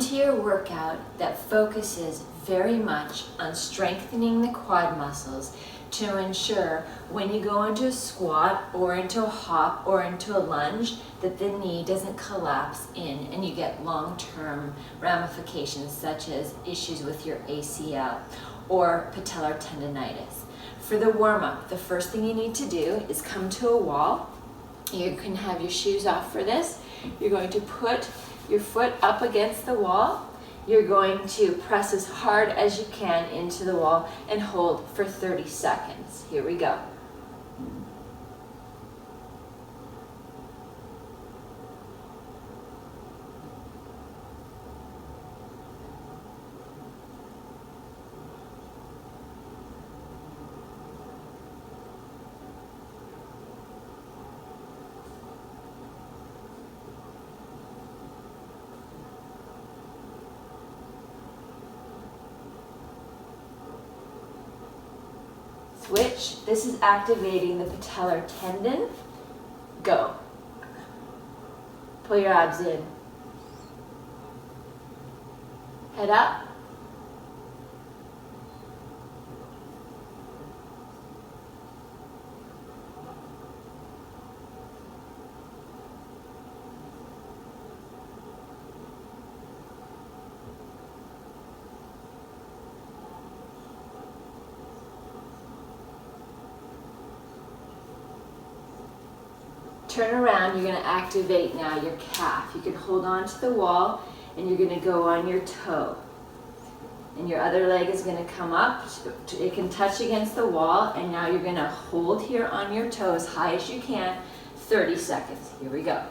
into your workout that focuses very much on strengthening the quad muscles to ensure when you go into a squat or into a hop or into a lunge that the knee doesn't collapse in and you get long-term ramifications such as issues with your ACL or patellar tendinitis. For the warm-up, the first thing you need to do is come to a wall. You can have your shoes off for this. You're going to put your foot up against the wall. You're going to press as hard as you can into the wall and hold for 30 seconds. Here we go. Switch. This is activating the patellar tendon. Go. Pull your abs in. Head up. Turn around, you're going to activate now your calf. You can hold on to the wall and you're going to go on your toe. And your other leg is going to come up. It can touch against the wall and now you're going to hold here on your toe as high as you can, 30 seconds. Here we go.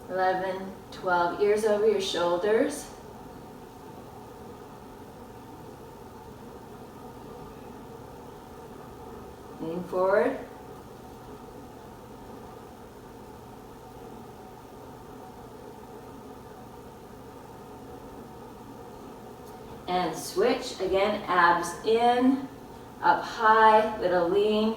Eleven, 12, ears over your shoulders. Lean forward. And switch, again, abs in, up high, little lean.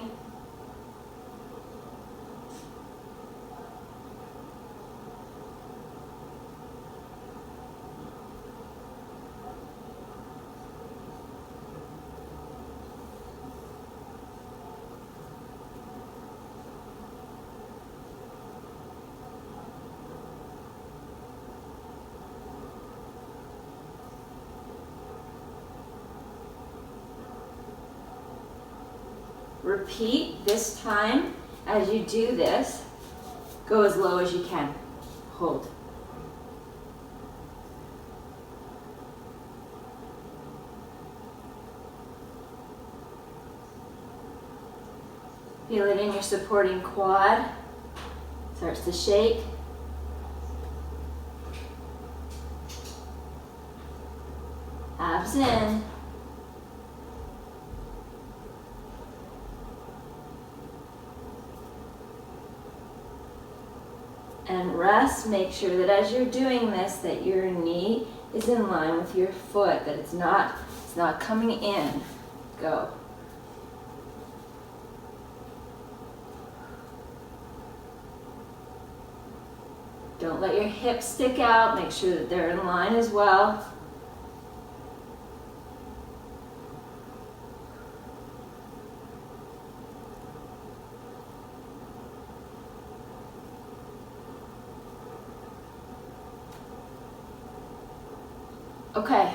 Repeat this time. As you do this, go as low as you can. Hold. Feel it in your supporting quad. Starts to shake. Abs in. And rest. Make sure that as you're doing this, that your knee is in line with your foot, that it's not coming in. Go. Don't let your hips stick out. Make sure that they're in line as well. Okay,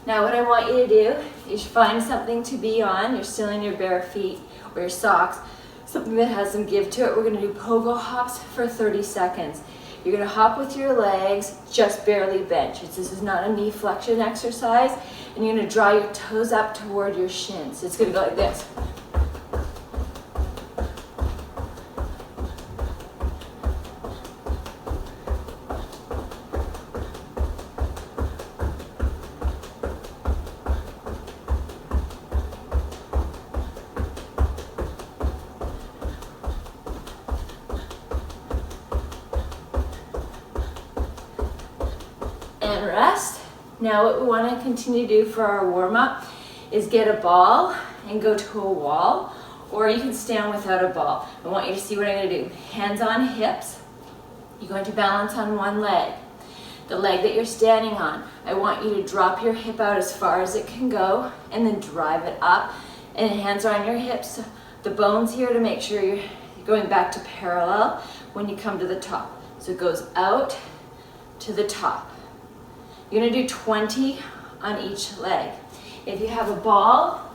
now what I want you to do is find something to be on. You're still in your bare feet or your socks, something that has some give to it. We're gonna do pogo hops for 30 seconds. You're gonna hop with your legs, just barely bent. This is not a knee flexion exercise. And you're gonna draw your toes up toward your shins. It's gonna go like this. And rest. Now what we want to continue to do for our warm-up is get a ball and go to a wall, or you can stand without a ball. I want you to see what I'm going to do. Hands on hips. You're going to balance on one leg. The leg that you're standing on, I want you to drop your hip out as far as it can go and then drive it up. And hands are on your hips, the bones here, to make sure you're going back to parallel when you come to the top. So it goes out to the top. You're going to do 20 on each leg. If you have a ball,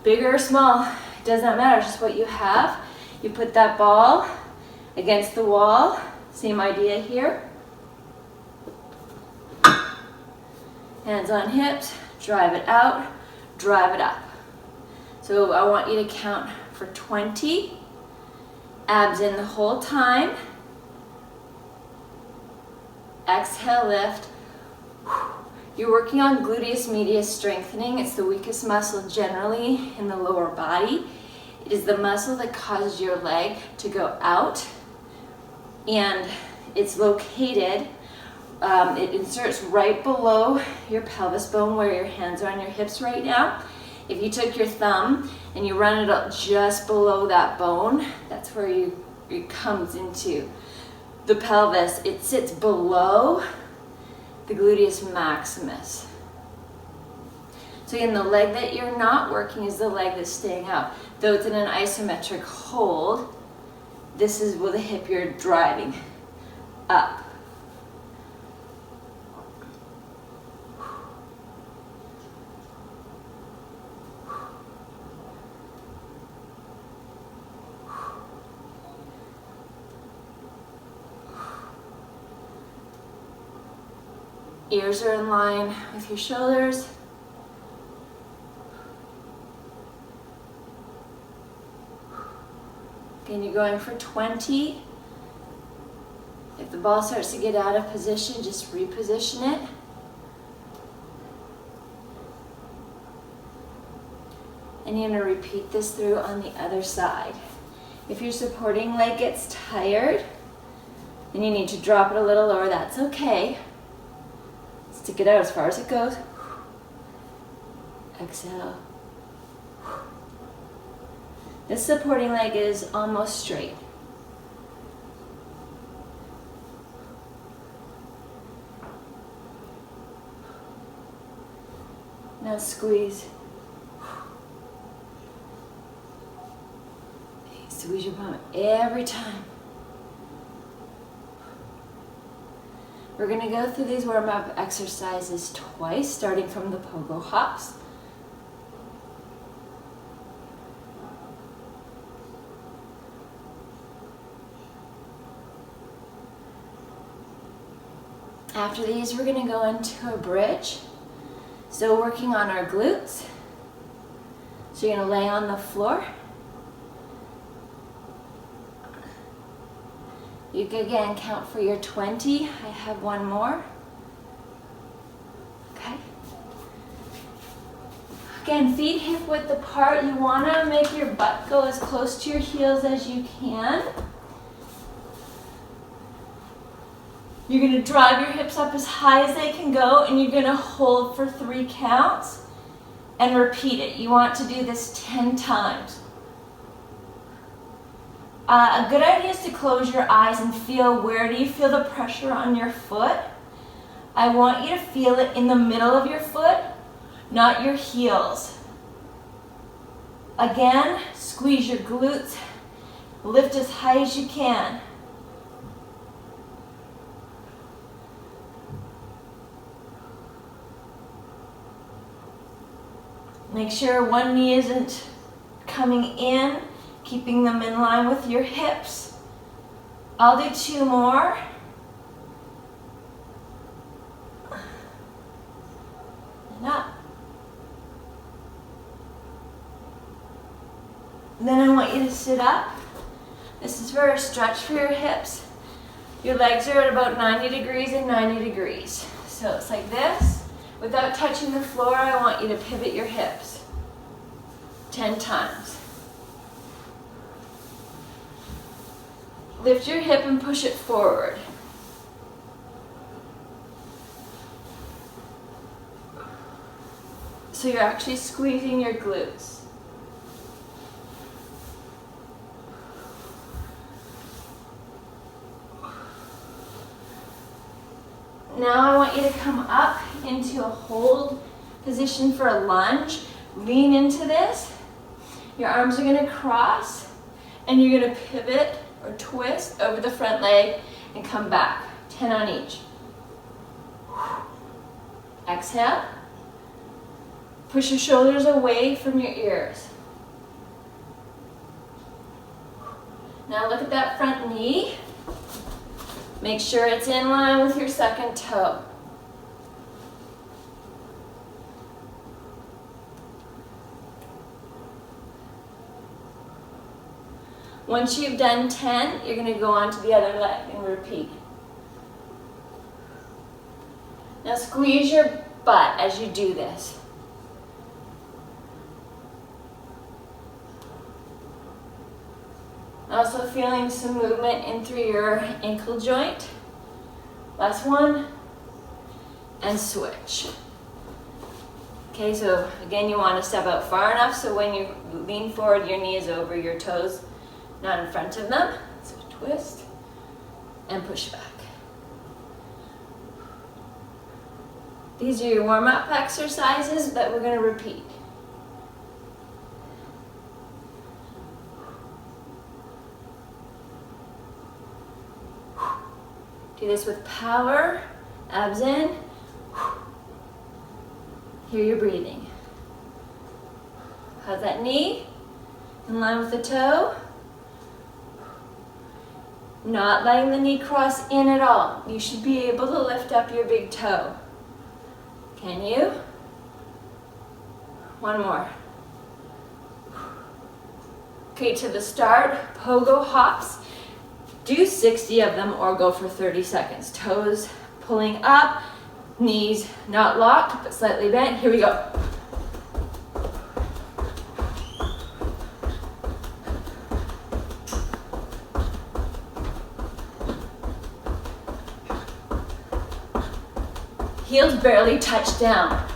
big or small, it does not matter, just what you have. You put that ball against the wall. Same idea here. Hands on hips, drive it out, drive it up. So I want you to count for 20. Abs in the whole time. Exhale, lift. You're working on gluteus medius strengthening. It's the weakest muscle generally in the lower body. It is the muscle that causes your leg to go out, and it's located, it inserts right below your pelvis bone where your hands are on your hips right now. If you took your thumb and you run it up just below that bone, that's where it comes into the pelvis. It sits below the gluteus maximus. So again, the leg that you're not working is the leg that's staying out. Though it's in an isometric hold, this is with the hip you're driving up. Ears are in line with your shoulders. Again, you're going for 20. If the ball starts to get out of position, just reposition it. And you're going to repeat this through on the other side. If your supporting leg gets tired and you need to drop it a little lower, that's okay. Stick it out as far as it goes. Exhale. This supporting leg is almost straight. Now squeeze. Squeeze your bum every time. We're going to go through these warm-up exercises twice, starting from the pogo hops. After these, we're going to go into a bridge. Still working on our glutes. So you're going to lay on the floor. You can again count for your 20. I have one more. Okay. Again, feet hip width apart. You want to make your butt go as close to your heels as you can. You're going to drive your hips up as high as they can go, and you're going to hold for 3 counts and repeat it. You want to do this 10 times. A good idea is to close your eyes and feel, where do you feel the pressure on your foot? I want you to feel it in the middle of your foot, not your heels. Again, squeeze your glutes, lift as high as you can. Make sure one knee isn't coming in, keeping them in line with your hips. I'll do 2 more. And up. Then I want you to sit up. This is for a stretch for your hips. Your legs are at about 90 degrees and 90 degrees. So it's like this. Without touching the floor, I want you to pivot your hips 10 times. Lift your hip and push it forward. So So you're actually squeezing your glutes. Now I want you to come up into a hold position for a lunge. Lean into this. Your arms are going to cross and you're going to pivot or twist over the front leg and come back. 10 on each. Exhale. Push your shoulders away from your ears. Now look at that front knee. Make sure it's in line with your second toe. Once you've done 10, you're going to go on to the other leg and repeat. Now squeeze your butt as you do this. Also feeling some movement in through your ankle joint. Last one. And switch. Okay, so again, you want to step out far enough so when you lean forward, your knee is over your toes, not in front of them. So twist and push back. These are your warm-up exercises that we're going to repeat. Do this with power, abs in. Hear your breathing. How's that knee? In line with the toe. Not letting the knee cross in at all. You should be able to lift up your big toe. Can you? One more. Okay, to the start, pogo hops. Do 60 of them or go for 30 seconds. Toes pulling up, knees not locked, but slightly bent. Here we go. Heels barely touch down.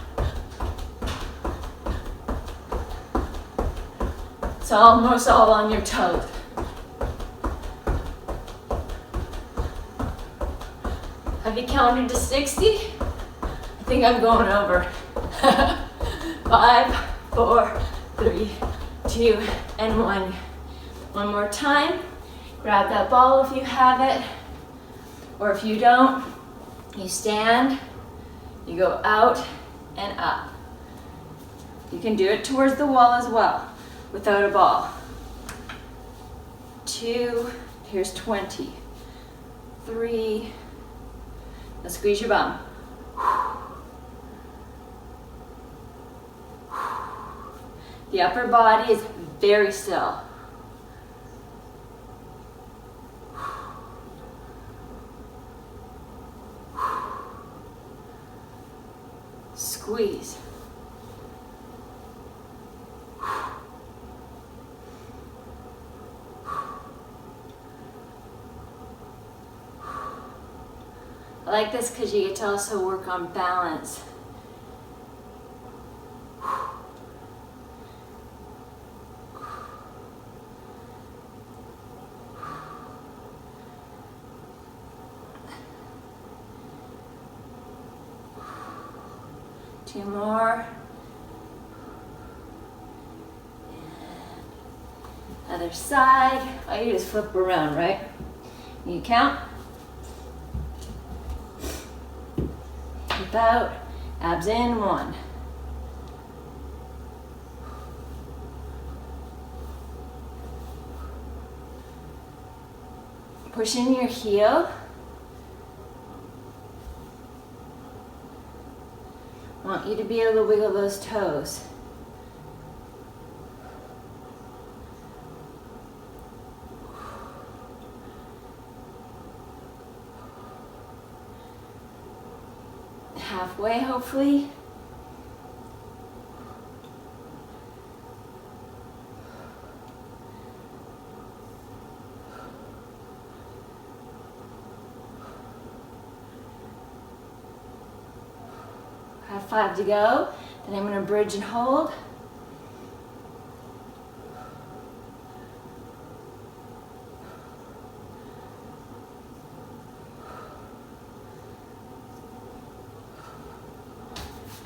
It's almost all on your toes. Have you counted to 60? I think I'm going over. 5, 4, 3, 2, and 1. One more time. Grab that ball if you have it. Or if you don't, you stand, you go out and up. You can do it towards the wall as well, without a ball. 2, here's 20. 3, now squeeze your bum. The upper body is very still. Squeeze. I like this because you get to also work on balance. Two more. And other side. Oh, you just flip around, right? You count. Hip out. Abs in. 1. Push in your heel. I want you to be able to wiggle those toes. Halfway, hopefully. Have 5 to go. And I'm gonna bridge and hold.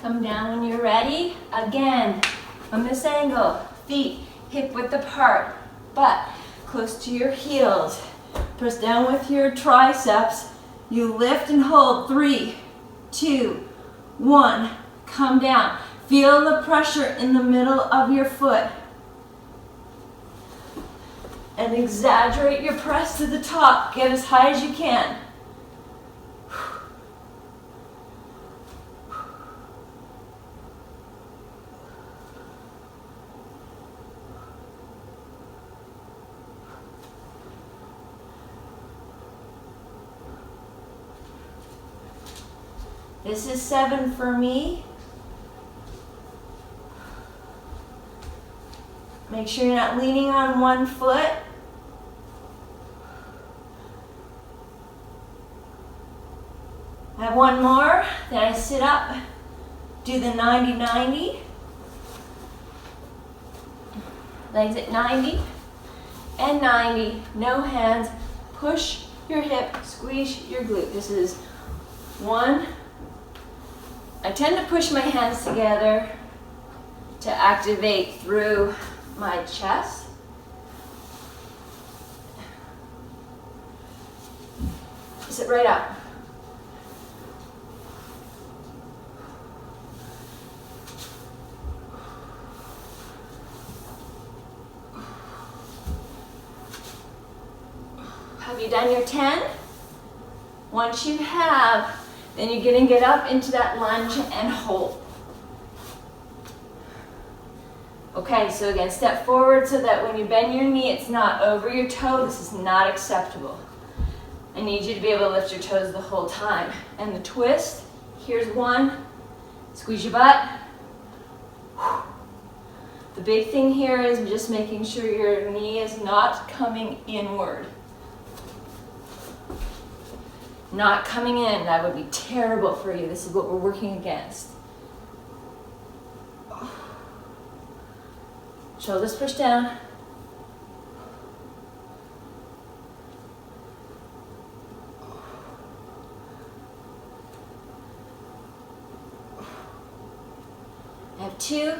Come down when you're ready. Again, from this angle, feet hip width apart, butt close to your heels. Press down with your triceps. You lift and hold. 3, 2, 1. Come down. Feel the pressure in the middle of your foot. And exaggerate your press to the top. Get as high as you can. This is 7 for me. Make sure you're not leaning on one foot. I have one more. Then I sit up, do the 90-90. Legs at 90 and 90. No hands. Push your hip, squeeze your glute. This is 1. I tend to push my hands together to activate through my chest. Sit right up. Have you done your 10? Once you have, then you're going to get up into that lunge and hold. Okay, so again, step forward so that when you bend your knee, it's not over your toe. This is not acceptable. I need you to be able to lift your toes the whole time. And the twist, here's 1. Squeeze your butt. The big thing here is just making sure your knee is not coming inward. Not coming in, that would be terrible for you. This is what we're working against. Shoulders push down. I have 2.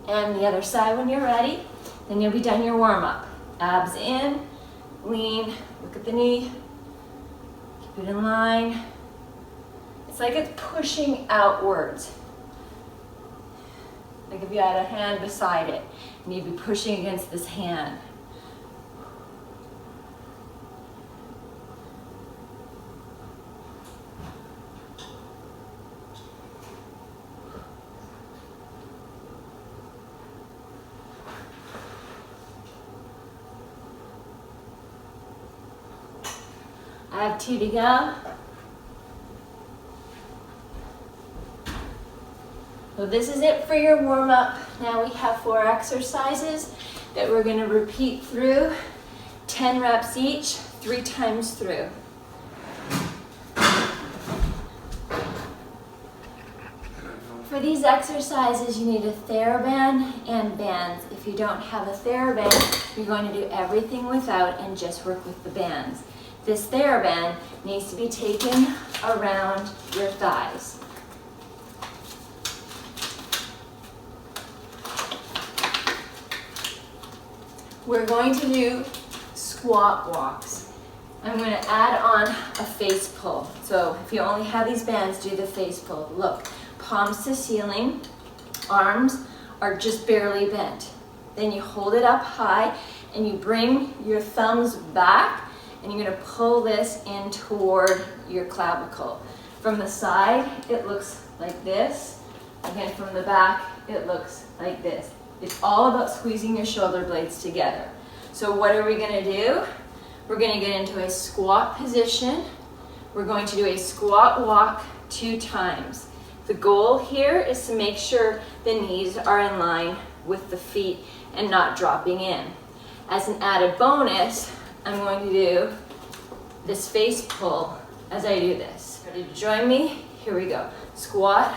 And the other side when you're ready. Then you'll be done your warm-up. Abs in, lean, look at the knee, keep it in line. It's like it's pushing outwards. Like if you had a hand beside it, and you'd be pushing against this hand. I have 2 to go. So this is it for your warm-up. Now we have 4 exercises that we're going to repeat through, 10 reps each, 3 times through. For these exercises, you need a TheraBand and bands. If you don't have a TheraBand, you're going to do everything without and just work with the bands. This TheraBand needs to be taken around your thighs. We're going to do squat walks. I'm going to add on a face pull. So if you only have these bands, do the face pull. Look, palms to ceiling, arms are just barely bent. Then you hold it up high and you bring your thumbs back and you're going to pull this in toward your clavicle. From the side, it looks like this. Again, from the back, it looks like this. It's all about squeezing your shoulder blades together. So what are we going to do? We're going to get into a squat position. We're going to do a squat walk 2 times. The goal here is to make sure the knees are in line with the feet and not dropping in. As an added bonus, I'm going to do this face pull as I do this. Ready to join me? Here we go. Squat,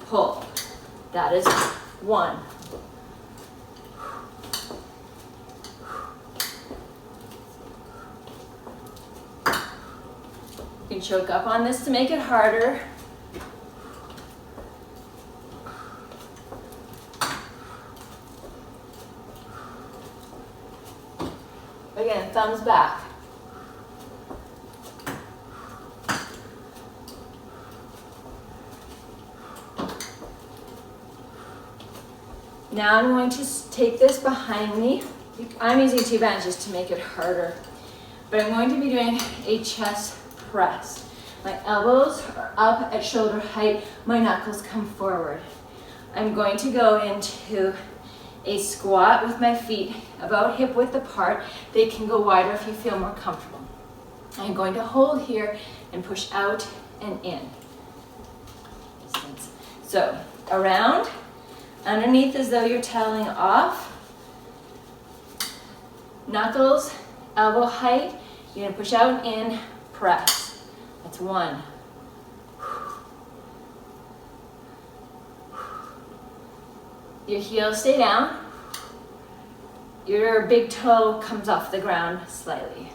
pull. That is 1. You can choke up on this to make it harder. Again, thumbs back. Now I'm going to take this behind me. I'm using 2 bandages to make it harder, but I'm going to be doing a chest press. My elbows are up at shoulder height, my knuckles come forward. I'm going to go into a squat with my feet about hip width apart. They can go wider if you feel more comfortable. I'm going to hold here and push out and in. So around, underneath as though you're toweling off. Knuckles, elbow height. You're gonna push out and in, press. That's 1. Your heels stay down. Your big toe comes off the ground slightly.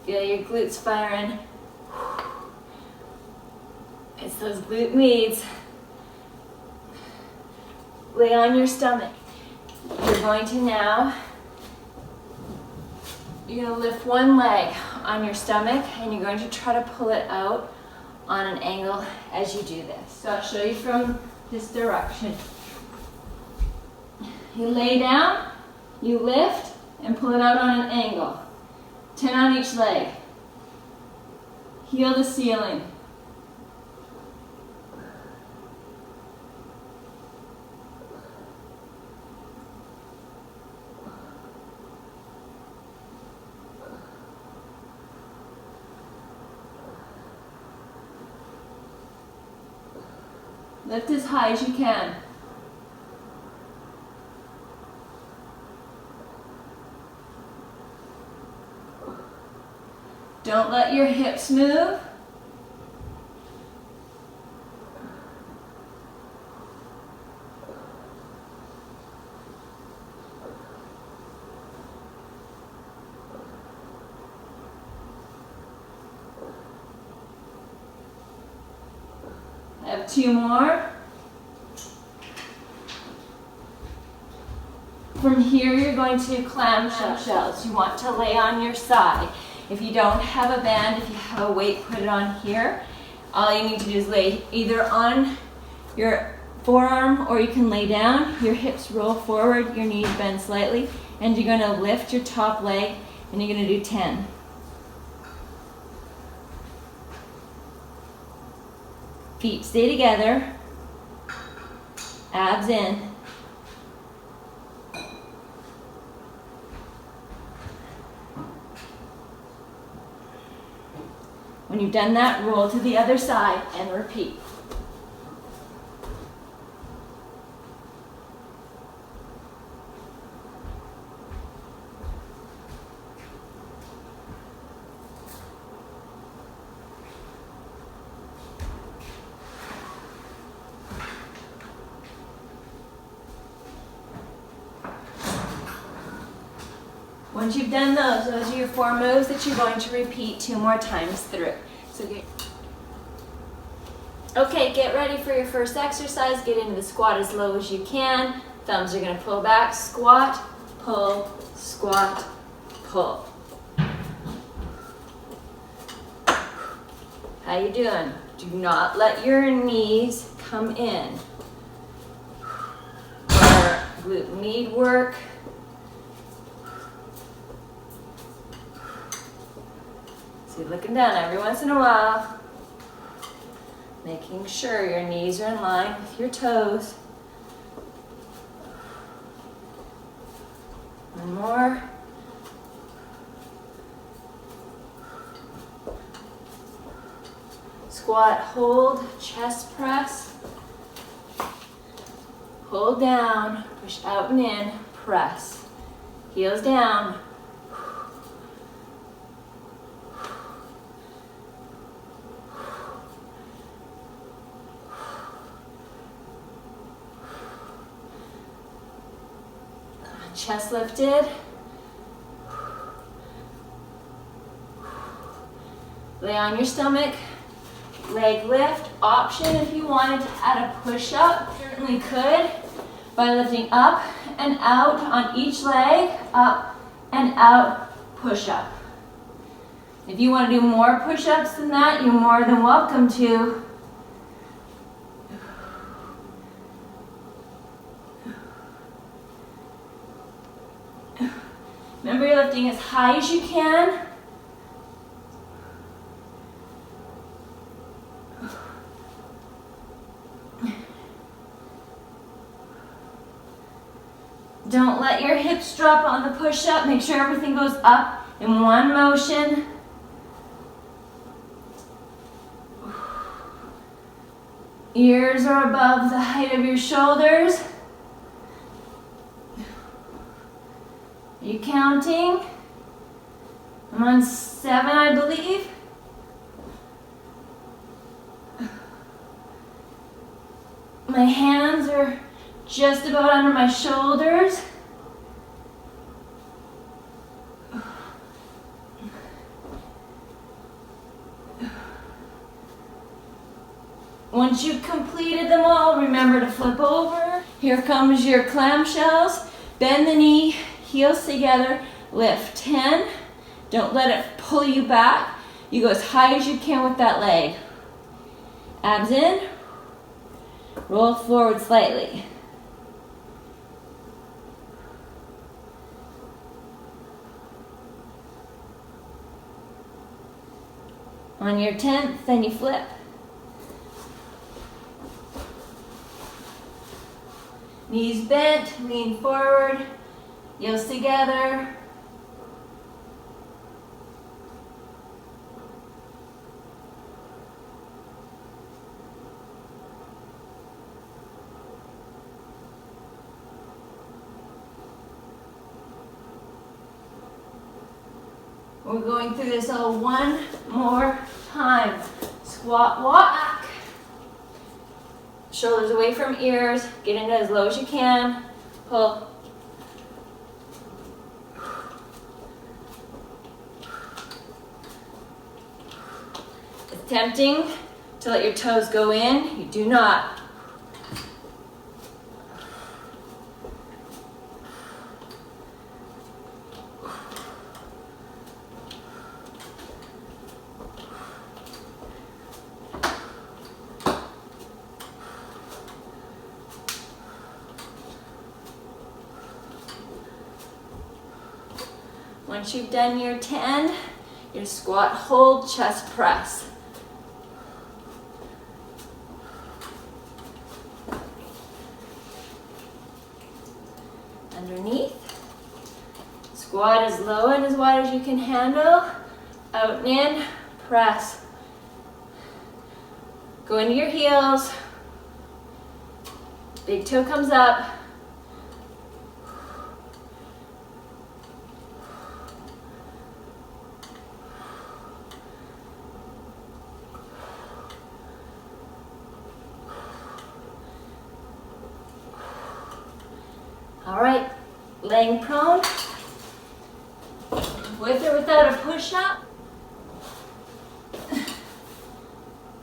Feel your glutes firing. It's those glute meads. Lay on your stomach. You're going to now, you're going to lift one leg on your stomach and you're going to try to pull it out on an angle as you do this. So I'll show you from this direction. You lay down, you lift, and pull it out on an angle. 10 on each leg. Heel to ceiling. Lift as high as you can. Don't let your hips move. I have 2 more. From here, you're going to clam shells. You want to lay on your side. If you don't have a band, if you have a weight, put it on here. All you need to do is lay either on your forearm or you can lay down. Your hips roll forward, your knees bend slightly, and you're going to lift your top leg and you're going to do 10. Feet stay together, abs in. When you've done that, roll to the other side and repeat. Once you've done those are your 4 moves that you're going to repeat 2 more times through. So get ready for your first exercise. Get into the squat as low as you can. Thumbs are going to pull back. Squat, pull, squat, pull. How you doing? Do not let your knees come in. Or glute med work. So you're looking down every once in a while, making sure your knees are in line with your toes. One more. Squat, hold, chest press. Pull down, push out and in, press. Heels down. Chest lifted. Lay on your stomach. Leg lift. Option if you wanted to add a push-up, certainly could by lifting up and out on each leg, up and out, push-up. If you want to do more push-ups than that, you're more than welcome to. Remember, you're lifting as high as you can. Don't let your hips drop on the push-up. Make sure everything goes up in one motion. Ears are above the height of your shoulders. Are you counting? I'm on 7, I believe. My hands are just about under my shoulders. Once you've completed them all, remember to flip over. Here comes your clam shells. Bend the knee, heels together, lift 10. Don't let it pull you back. You go as high as you can with that leg. Abs in, roll forward slightly. On your 10th, then you flip. Knees bent, lean forward, heels together. We're going through this all one more time. Squat, walk. Shoulders away from ears. Get into as low as you can. Pull. It's tempting to let your toes go in. You do not. Once you've done your 10, your squat, hold, chest press. Underneath. Squat as low and as wide as you can handle. Out and in, press. Go into your heels. Big toe comes up. All right, laying prone, with or without a push-up.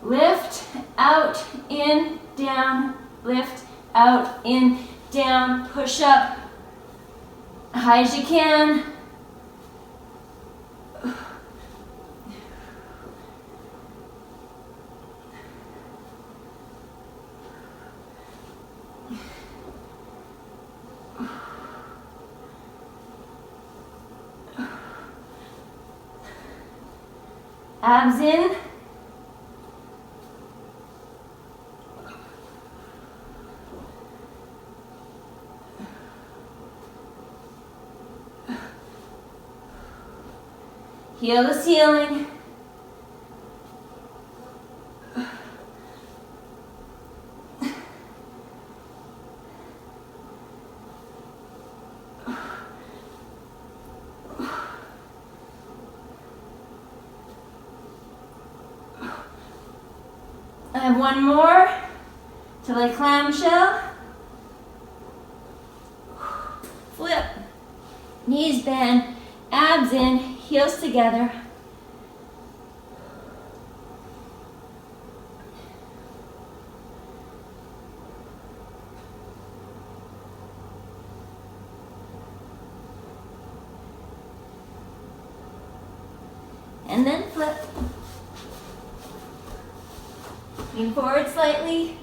Lift, out, in, down, lift, out, in, down, push up, high as you can. Abs in. Heel the ceiling. Have one more till I clam shell. Flip. Knees bend, abs in, heels together. And then flip. Lean forward slightly.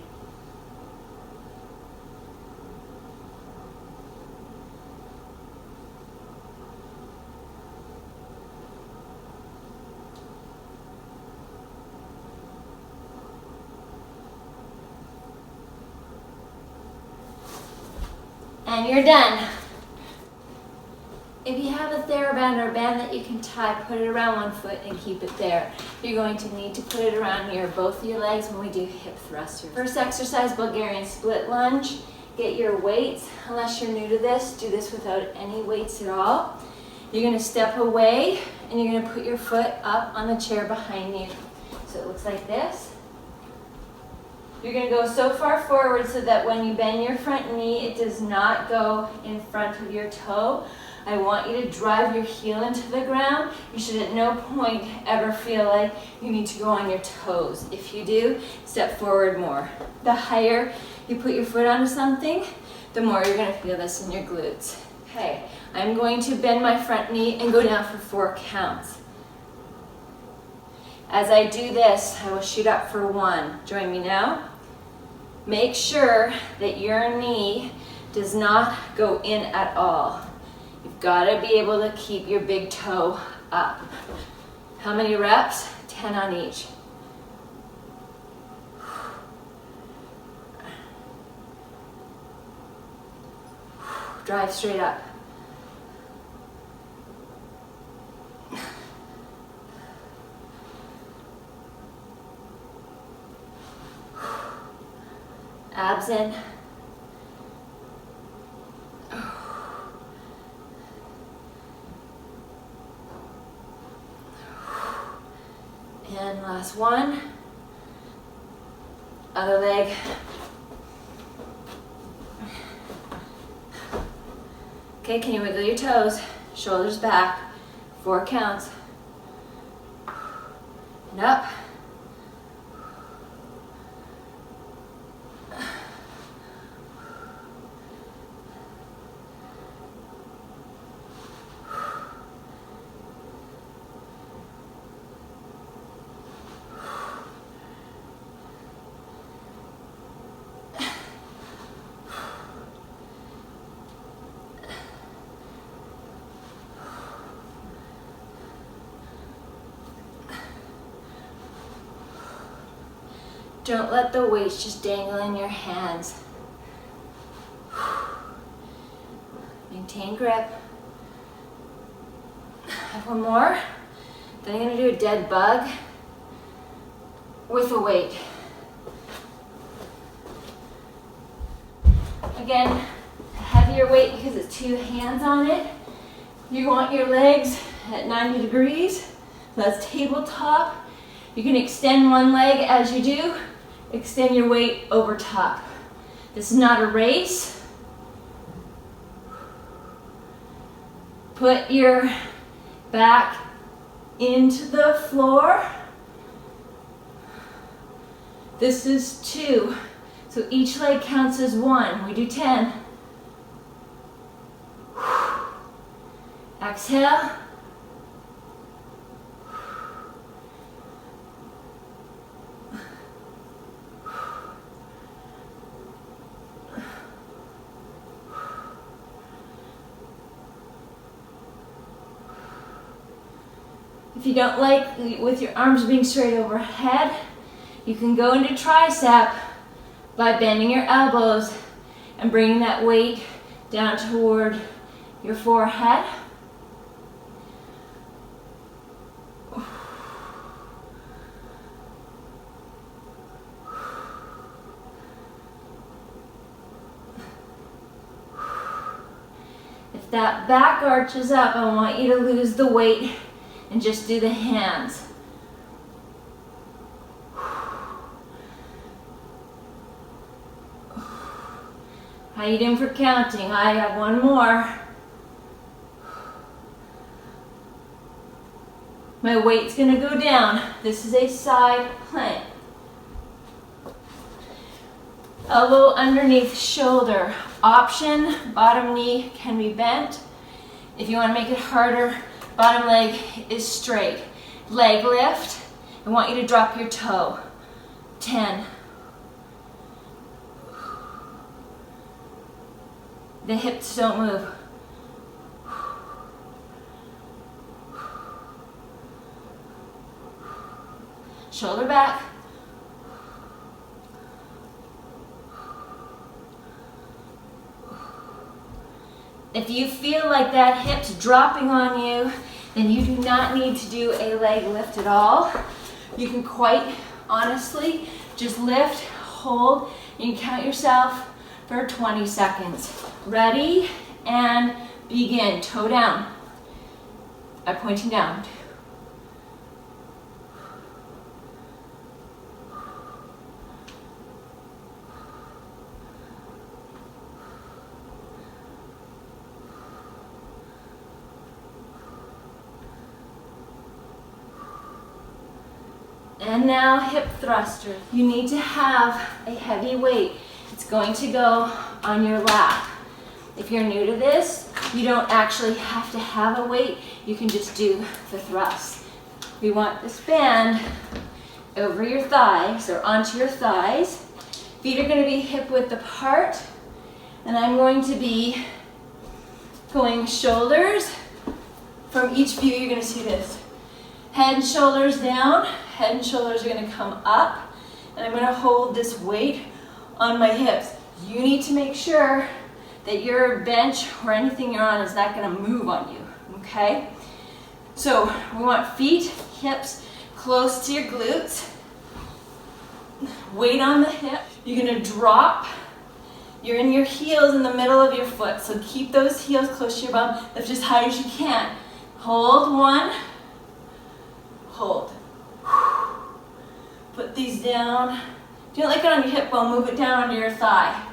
And you're done. If you have a TheraBand or a band that you can tie, put it around one foot and keep it there. You're going to need to put it around both of your legs when we do hip thrusters. First exercise, Bulgarian split lunge. Get your weights. Unless you're new to this, do this without any weights at all. You're going to step away and you're going to put your foot up on the chair behind you. So it looks like this. You're going to go so far forward so that when you bend your front knee, it does not go in front of your toe. I want you to drive your heel into the ground. You should at no point ever feel like you need to go on your toes. If you do, step forward more. The higher you put your foot onto something, the more you're going to feel this in your glutes. Okay, I'm going to bend my front knee and go down for 4 counts. As I do this, I will shoot up for 1. Join me now. Make sure that your knee does not go in at all. You've got to be able to keep your big toe up. How many reps? 10 on each. Drive straight up. Abs in. And last one. Other leg. Okay, can you wiggle your toes? Shoulders back. 4 counts. And up. Don't let the weights just dangle in your hands. Maintain grip. Have one more. Then I'm going to do a dead bug with a weight. Again, a heavier weight because it's 2 hands on it. You want your legs at 90 degrees. That's tabletop. You can extend one leg as you do. Extend your weight over top. This is not a race. Put your back into the floor. This is 2. So each leg counts as 1. We do 10. Exhale. If you don't like with your arms being straight overhead, you can go into tricep by bending your elbows and bringing that weight down toward your forehead. If that back arches up, I want you to lose the weight and just do the hands. How you doing for counting? I have one more. My weight's gonna go down. This is a side plank. Elbow underneath shoulder. Option, bottom knee can be bent. If you want to make it harder, bottom leg is straight. Leg lift. I want you to drop your toe. 10. The hips don't move. Shoulder back. If you feel like that hip's dropping on you, then you do not need to do a leg lift at all. You can quite honestly just lift, hold, and you count yourself for 20 seconds. Ready, and begin. Toe down. I'm pointing down. And now hip thrusters. You need to have a heavy weight. It's going to go on your lap. If you're new to this, you don't actually have to have a weight. You can just do the thrust. We want this band over your thighs or onto your thighs. Feet are going to be hip width apart. And I'm going to be going shoulders. From each view, you're going to see this. Head and shoulders down. Head and shoulders are going to come up. And I'm going to hold this weight on my hips. You need to make sure that your bench or anything you're on is not going to move on you, okay? So we want feet, hips close to your glutes. Weight on the hip. You're going to drop. You're in your heels in the middle of your foot, so keep those heels close to your bum. Lift as high as you can. Hold one. Hold. Put these down. If you don't like it on your hip bone, move it down onto your thigh.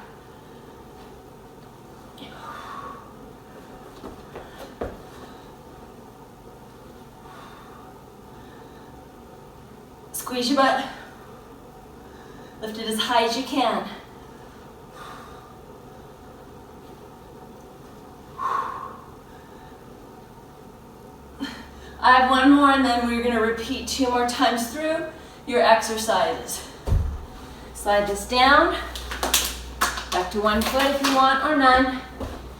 Squeeze your butt. Lift it as high as you can. I have one more and then we're going to repeat 2 more times through your exercises. Slide this down. Back to one foot if you want or none.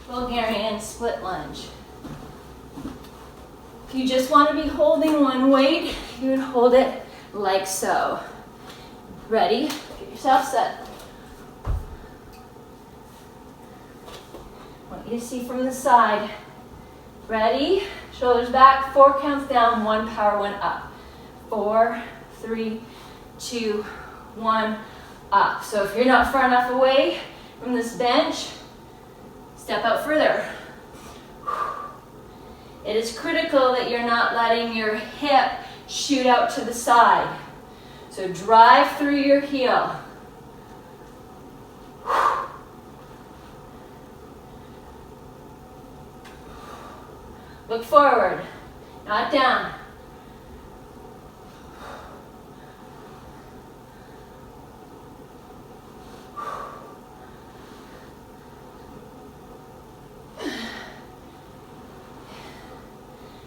Bulgarian split lunge. If you just want to be holding one weight, you would hold it like so. Ready? Get yourself set. I want you to see from the side. Ready? Shoulders back, 4 counts down, 1 power, 1 up. 4, 3, 2, 1, up. So if you're not far enough away from this bench, step out further. It is critical that you're not letting your hip shoot out to the side. So drive through your heel. Look forward, not down.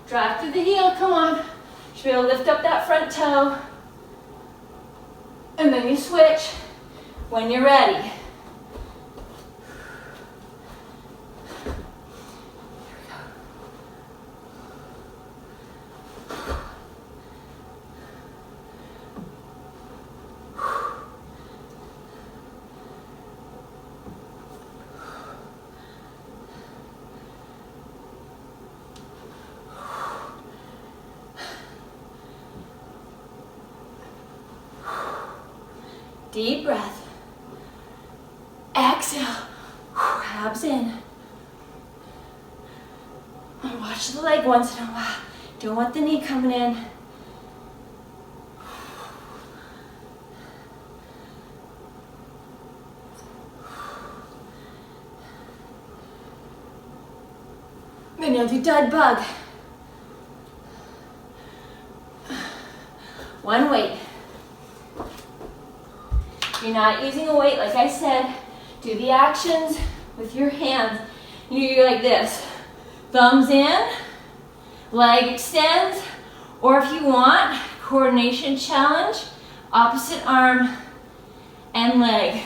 Drive through the heel, come on. Should be able to lift up that front toe. And then you switch when you're ready. Deep breath. Exhale. Abs in. And watch the leg once in a while. Don't want the knee coming in. you'll do dud bug. One weight. If you're not using a weight, like I said, do the actions with your hands. You're like this. Thumbs in, leg extends, or if you want, coordination challenge, opposite arm and leg.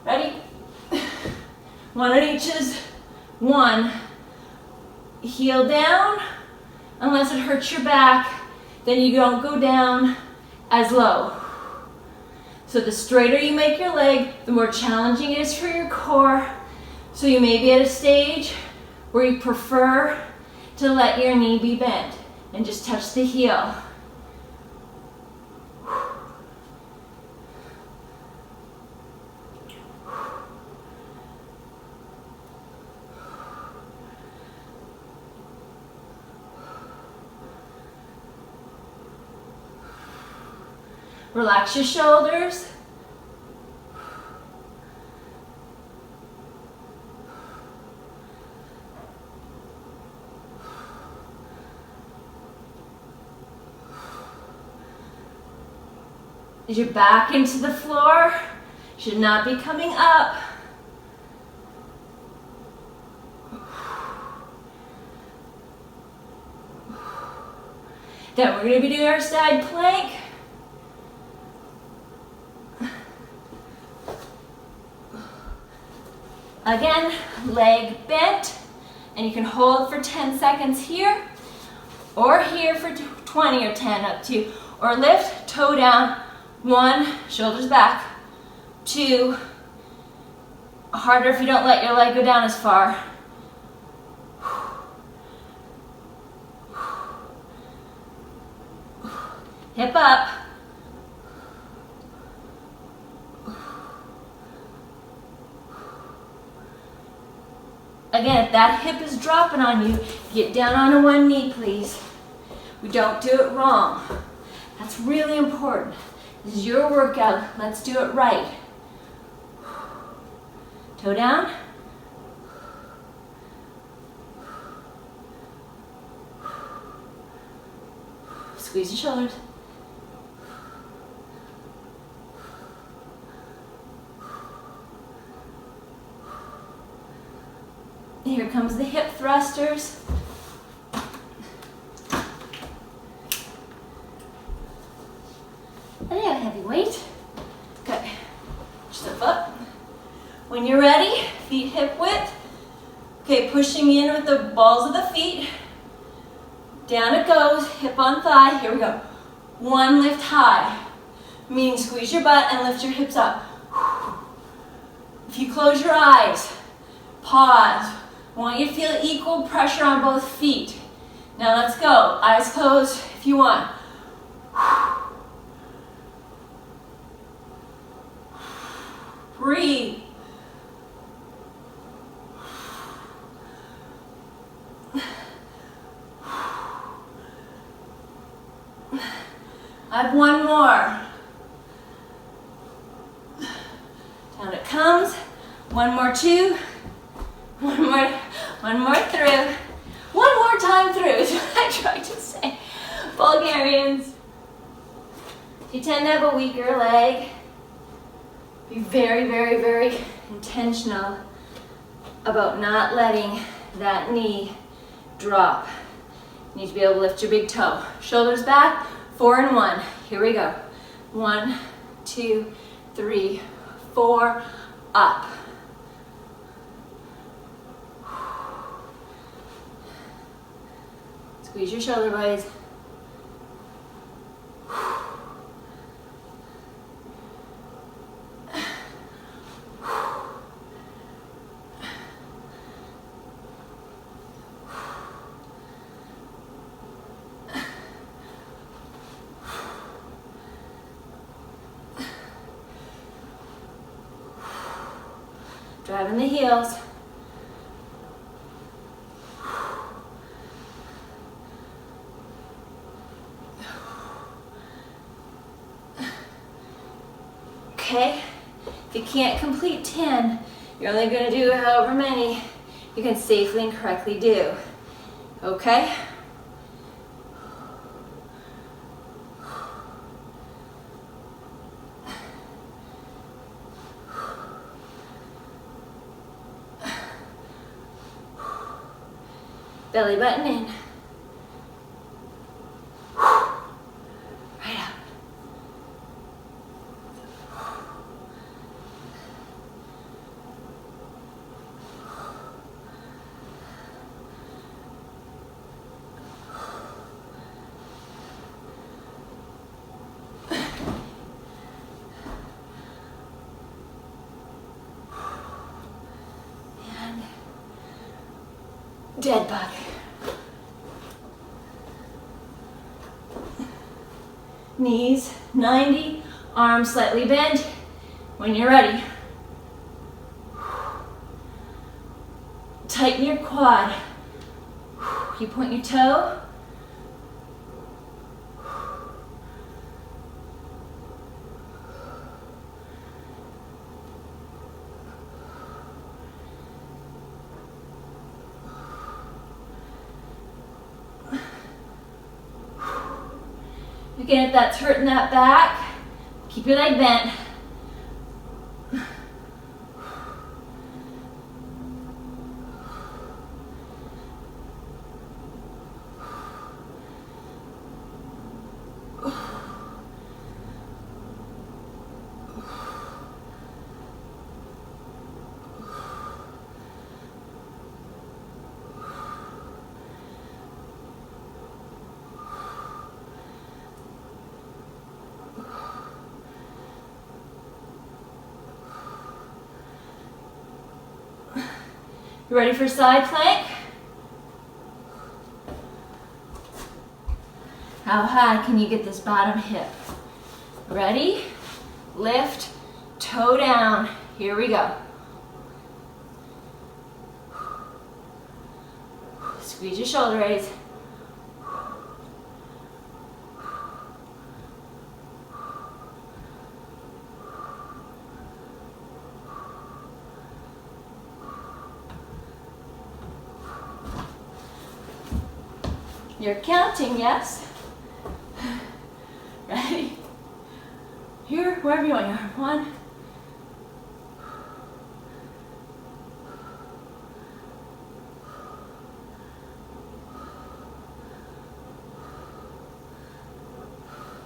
Ready? One at each is one. Heel down, unless it hurts your back, then you don't go down as low. So the straighter you make your leg, the more challenging it is for your core. So you may be at a stage where you prefer to let your knee be bent and just touch the heel. Relax your shoulders. As your back into the floor, should not be coming up. Then we're going to be doing our side plank. Again, leg bent, and you can hold for 10 seconds here, or here for 20 or 10, up to you. Or lift, toe down, 1, shoulders back, 2, harder if you don't let your leg go down as far. Hip up. Again, if that hip is dropping on you, get down on one knee, please. We don't do it wrong. That's really important. This is your workout. Let's do it right. Toe down. Squeeze your shoulders. Here comes the hip thrusters. And yeah, heavy weight. Good. Step up. When you're ready, feet hip width. Okay, pushing in with the balls of the feet. Down it goes, hip on thigh. Here we go. 1, lift high. Meaning squeeze your butt and lift your hips up. If you close your eyes, pause. I want you to feel equal pressure on both feet. Now let's go. Eyes closed if you want. Breathe. I have one more. Down it comes. One more, 2. One more through. One more time through is what I tried to say. Bulgarians. If you tend to have a weaker leg, be very, very, very intentional about not letting that knee drop. You need to be able to lift your big toe. Shoulders back, 4 and 1. Here we go. 1, 2, 3, 4, up. Squeeze your shoulder blades. Driving the heels. Okay, if you can't complete 10, you're only going to do however many you can safely and correctly do. Okay? Belly button in. Right up. And dead bug. Knees 90, arms slightly bent. When you're ready, tighten your quad. You point your toe. Again, if that's hurting that back, keep your leg bent. You ready for side plank? How high can you get this bottom hip? Ready? Lift, toe down. Here we go. Squeeze your shoulder blades. You're counting, yes? Ready? Here, wherever you want your arm. 1.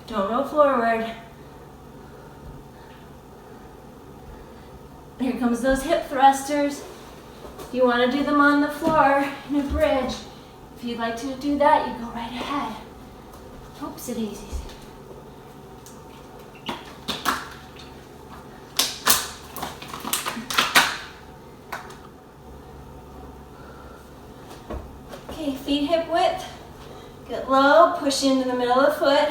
Don't roll forward. Here comes those hip thrusters. You want to do them on the floor in a bridge. If you'd like to do that, you go right ahead. Oopsie daisies. Okay, feet hip width. Get low, push into the middle of the foot.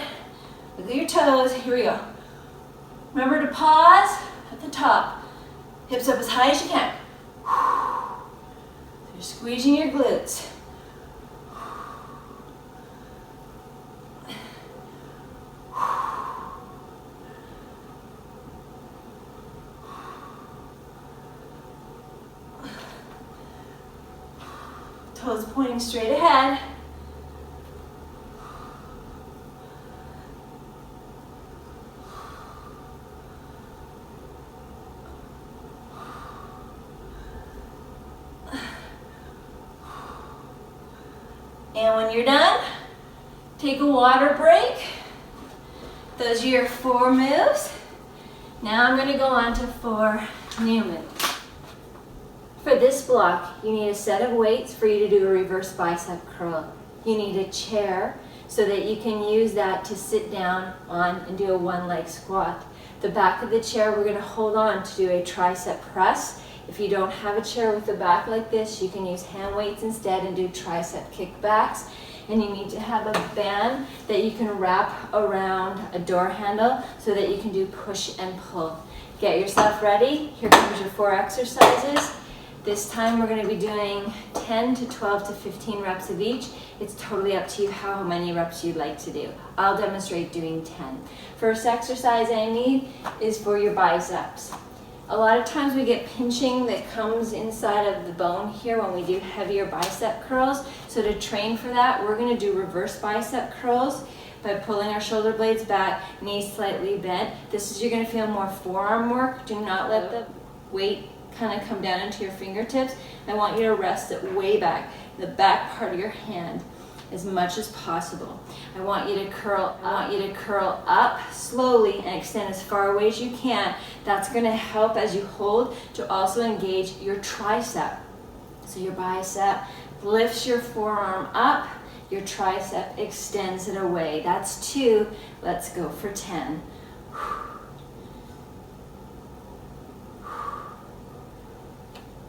Wiggle your toes. Here we go. Remember to pause at the top. Hips up as high as you can. So you're squeezing your glutes. Toes pointing straight ahead. And when you're done, take a water break. Those are your 4 moves. Now I'm going to go on to 4 new moves. For this block, you need a set of weights for you to do a reverse bicep curl. You need a chair so that you can use that to sit down on and do a 1-leg squat. The back of the chair, we're going to hold on to do a tricep press. If you don't have a chair with the back like this, you can use hand weights instead and do tricep kickbacks. And you need to have a band that you can wrap around a door handle so that you can do push and pull. Get yourself ready. Here comes your 4 exercises. This time we're going to be doing 10 to 12 to 15 reps of each. It's totally up to you how many reps you'd like to do. I'll demonstrate doing 10. First exercise I need is for your biceps. A lot of times we get pinching that comes inside of the bone here when we do heavier bicep curls. So to train for that, we're going to do reverse bicep curls by pulling our shoulder blades back, knees slightly bent. This is, you're going to feel more forearm work. Do not let the weight kind of come down into your fingertips. I want you to rest it way back, the back part of your hand, as much as possible. I want you to curl up slowly and extend as far away as you can. That's going to help as you hold to also engage your tricep. So your bicep lifts your forearm up, your tricep extends it away. That's 2. Let's go for 10.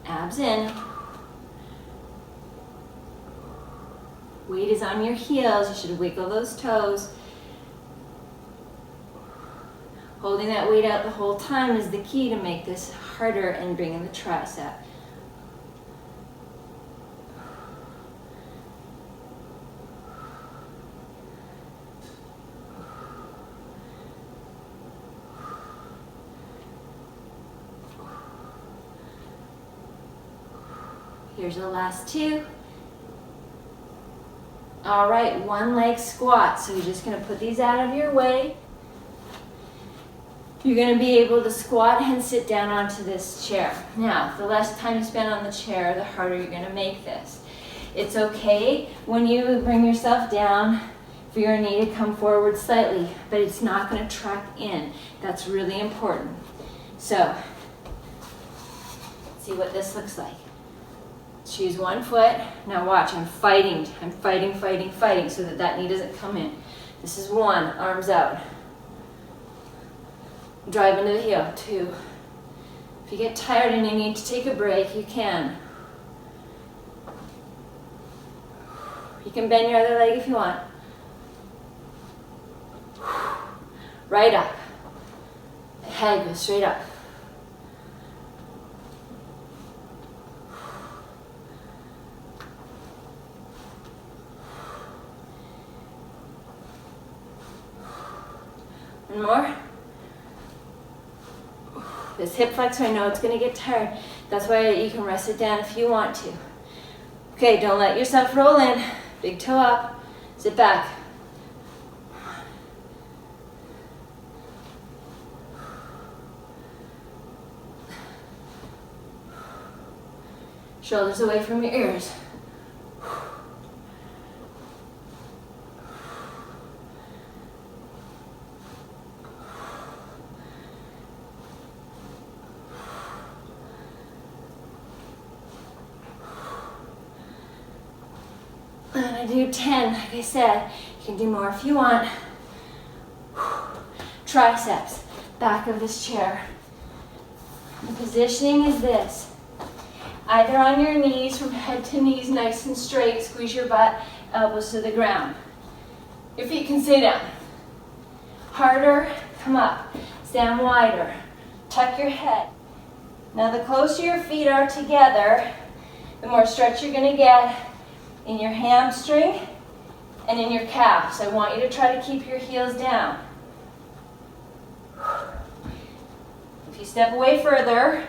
Abs in. Weight is on your heels. You should wiggle those toes. Holding that weight out the whole time is the key to make this harder and bring in the tricep. Here's the last 2. All right, one leg squat. So you're just going to put these out of your way. You're going to be able to squat and sit down onto this chair. Now, the less time you spend on the chair, the harder you're going to make this. It's okay when you bring yourself down for your knee to come forward slightly, but it's not going to track in. That's really important. So, see what this looks like. Choose one foot. Now watch, I'm fighting so that that knee doesn't come in. This is 1, arms out. Drive into the heel, 2. If you get tired and you need to take a break, you can. You can bend your other leg if you want. Right up. Head goes straight up. One more. This hip flexor, I know it's going to get tired. That's why you can rest it down if you want to. Okay, don't let yourself roll in. Big toe up. Sit back. Shoulders away from your ears. And I do 10, like I said. You can do more if you want. Triceps, back of this chair. The positioning is this. Either on your knees, from head to knees, nice and straight. Squeeze your butt, elbows to the ground. Your feet can stay down. Harder, come up. Stand wider. Tuck your head. Now the closer your feet are together, the more stretch you're going to get in your hamstring and in your calves. I want you to try to keep your heels down. If you step away further,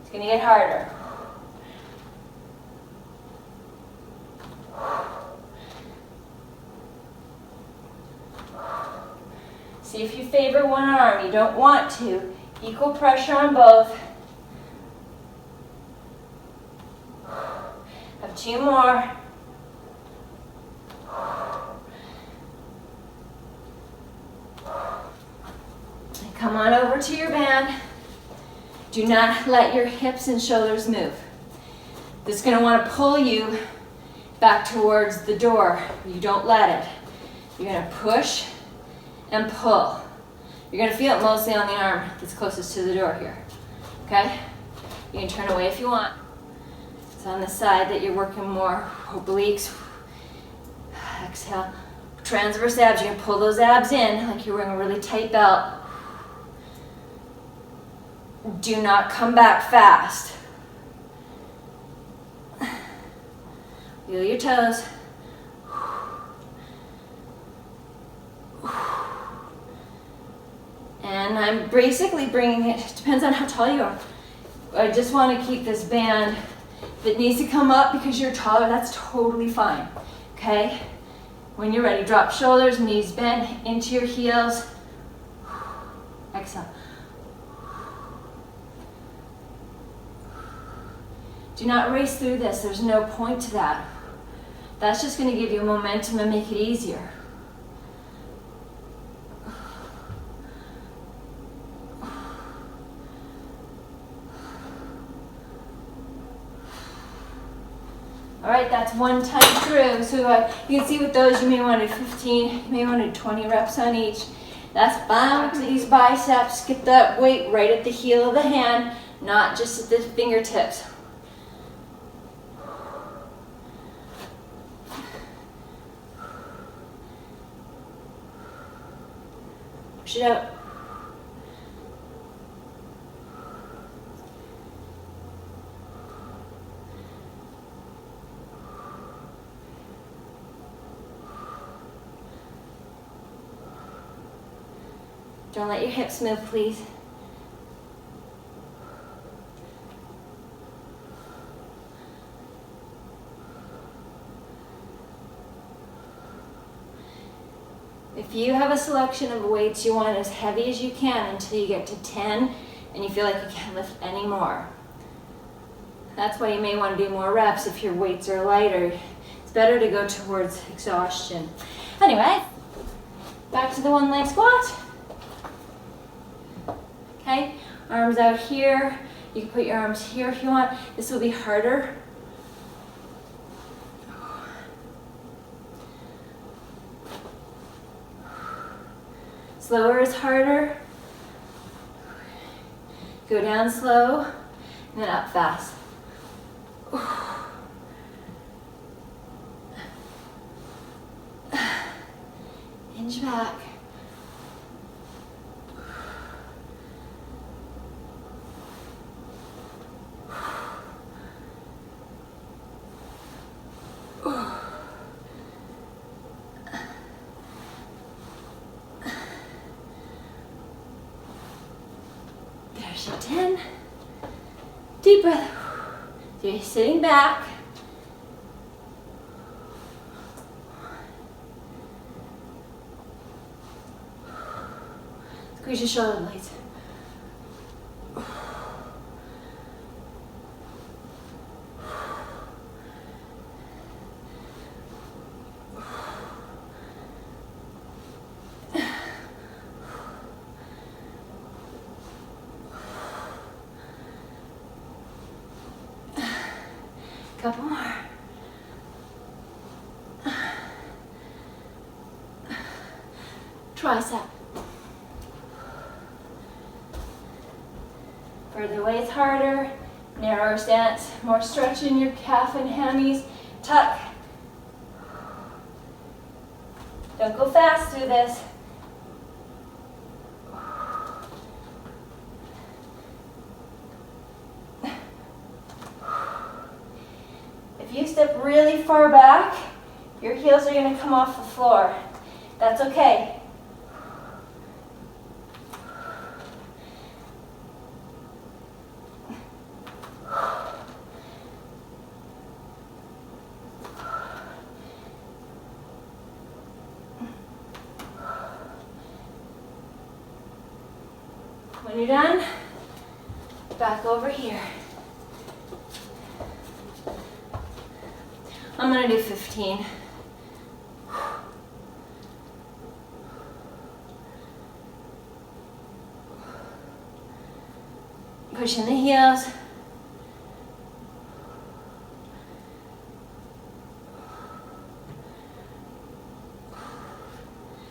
it's going to get harder. See if you favor one arm. You don't want to. Equal pressure on both. Have 2 more. And come on over to your band. Do not let your hips and shoulders move. This is going to want to pull you back towards the door. You don't let it. You're going to push and pull. You're going to feel it mostly on the arm that's closest to the door here. Okay? You can turn away if you want. It's on the side that you're working more obliques. Exhale. Transverse abs. You can pull those abs in like you're wearing a really tight belt. Do not come back fast. Feel your toes. And And I'm basically bringing it, depends on how tall you are. I just want to keep this band. If it needs to come up because you're taller, that's totally fine, okay? When you're ready, drop shoulders, knees bent into your heels. Exhale. Do not race through this. There's no point to that. That's just going to give you momentum and make it easier. All right, that's one time through. So you can see with those, you may want to do 15, you may want to do 20 reps on each. That's fine with these biceps. Get that weight right at the heel of the hand, not just at the fingertips. Push it out. Don't let your hips move, please. If you have a selection of weights, you want as heavy as you can until you get to 10 and you feel like you can't lift any more. That's why you may want to do more reps if your weights are lighter. It's better to go towards exhaustion. Anyway, back to the one leg squat. Okay, arms out here. You can put your arms here if you want. This will be harder. Slower is harder. Go down slow, and then up fast. Hinge back. There's your 10. Deep breath. So you're sitting back. Squeeze your shoulder blades. Couple more. Tricep. Further away is harder. Narrower stance. More stretch in your calf and hammies. Tuck. Don't go fast through this. If you step really far back, your heels are going to come off the floor. That's okay. When you're done, back over here. I'm going to do 15. Pushing the heels.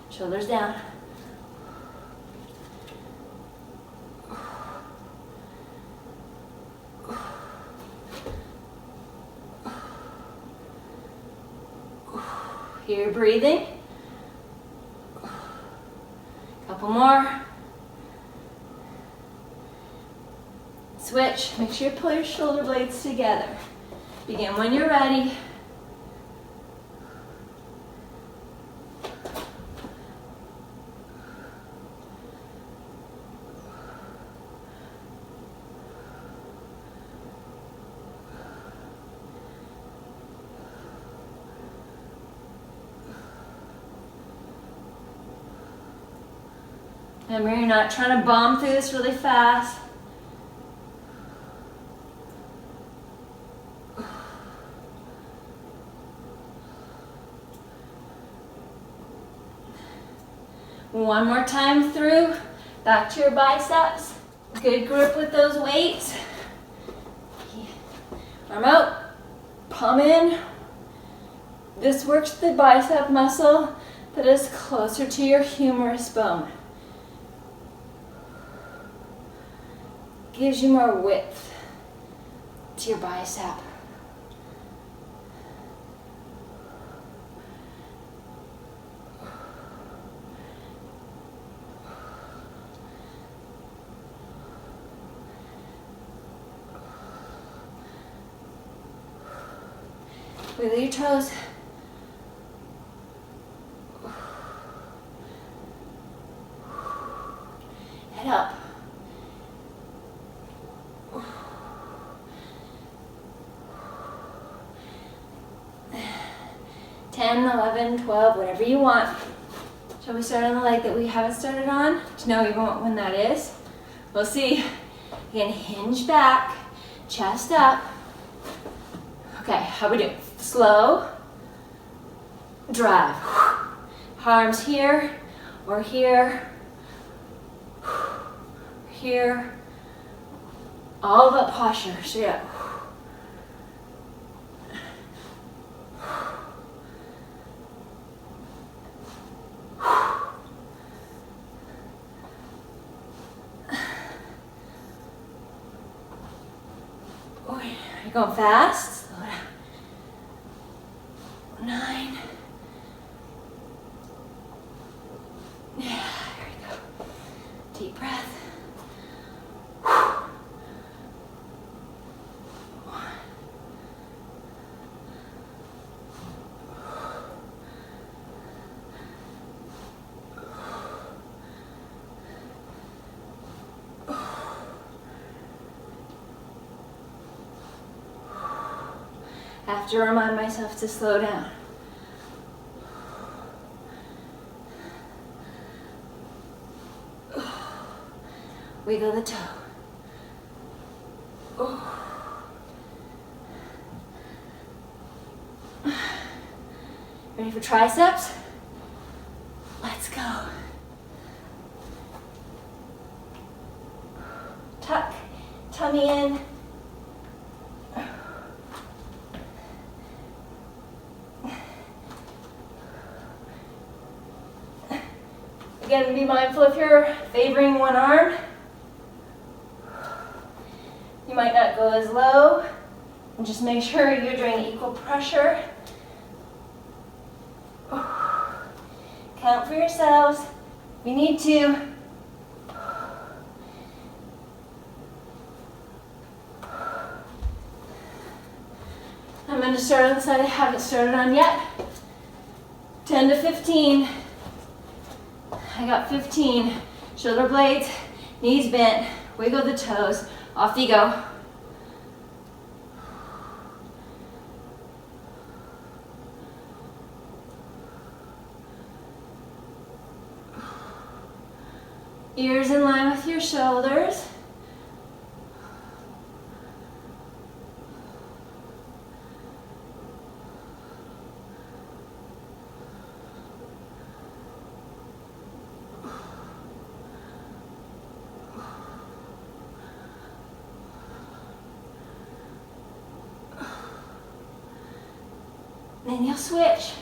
Shoulders down. Hear your breathing. Couple more. Switch. Make sure you pull your shoulder blades together. Begin when you're ready. Remember, you're not trying to bomb through this really fast. One more time through, back to your biceps. Good grip with those weights. Arm out, palm in. This works the bicep muscle that is closer to your humerus bone. Gives you more width to your bicep. Wiggle your toes. Head up. 10, 11, 12, whatever you want. Shall we start on the leg that we haven't started on? Do you know even when that is? We'll see. Again, hinge back, chest up. Okay, how we doing? Slow, drive. Arms here, or here, here. All about posture, straight up. You're going fast. Slow down. 9. Yeah, there we go. Deep breath. 1. I have to remind myself to slow down. Wiggle the toe. Ready for triceps? Let's go. Tuck, tummy in. Again, be mindful if you're favoring one arm. You might not go as low. And just make sure you're doing equal pressure. Count for yourselves. If you need to. I'm going to start on the side I haven't started on yet. 10 to 15. I got 15. Shoulder blades, knees bent, wiggle the toes. Off you go. Ears in line with your shoulders. Then you'll switch.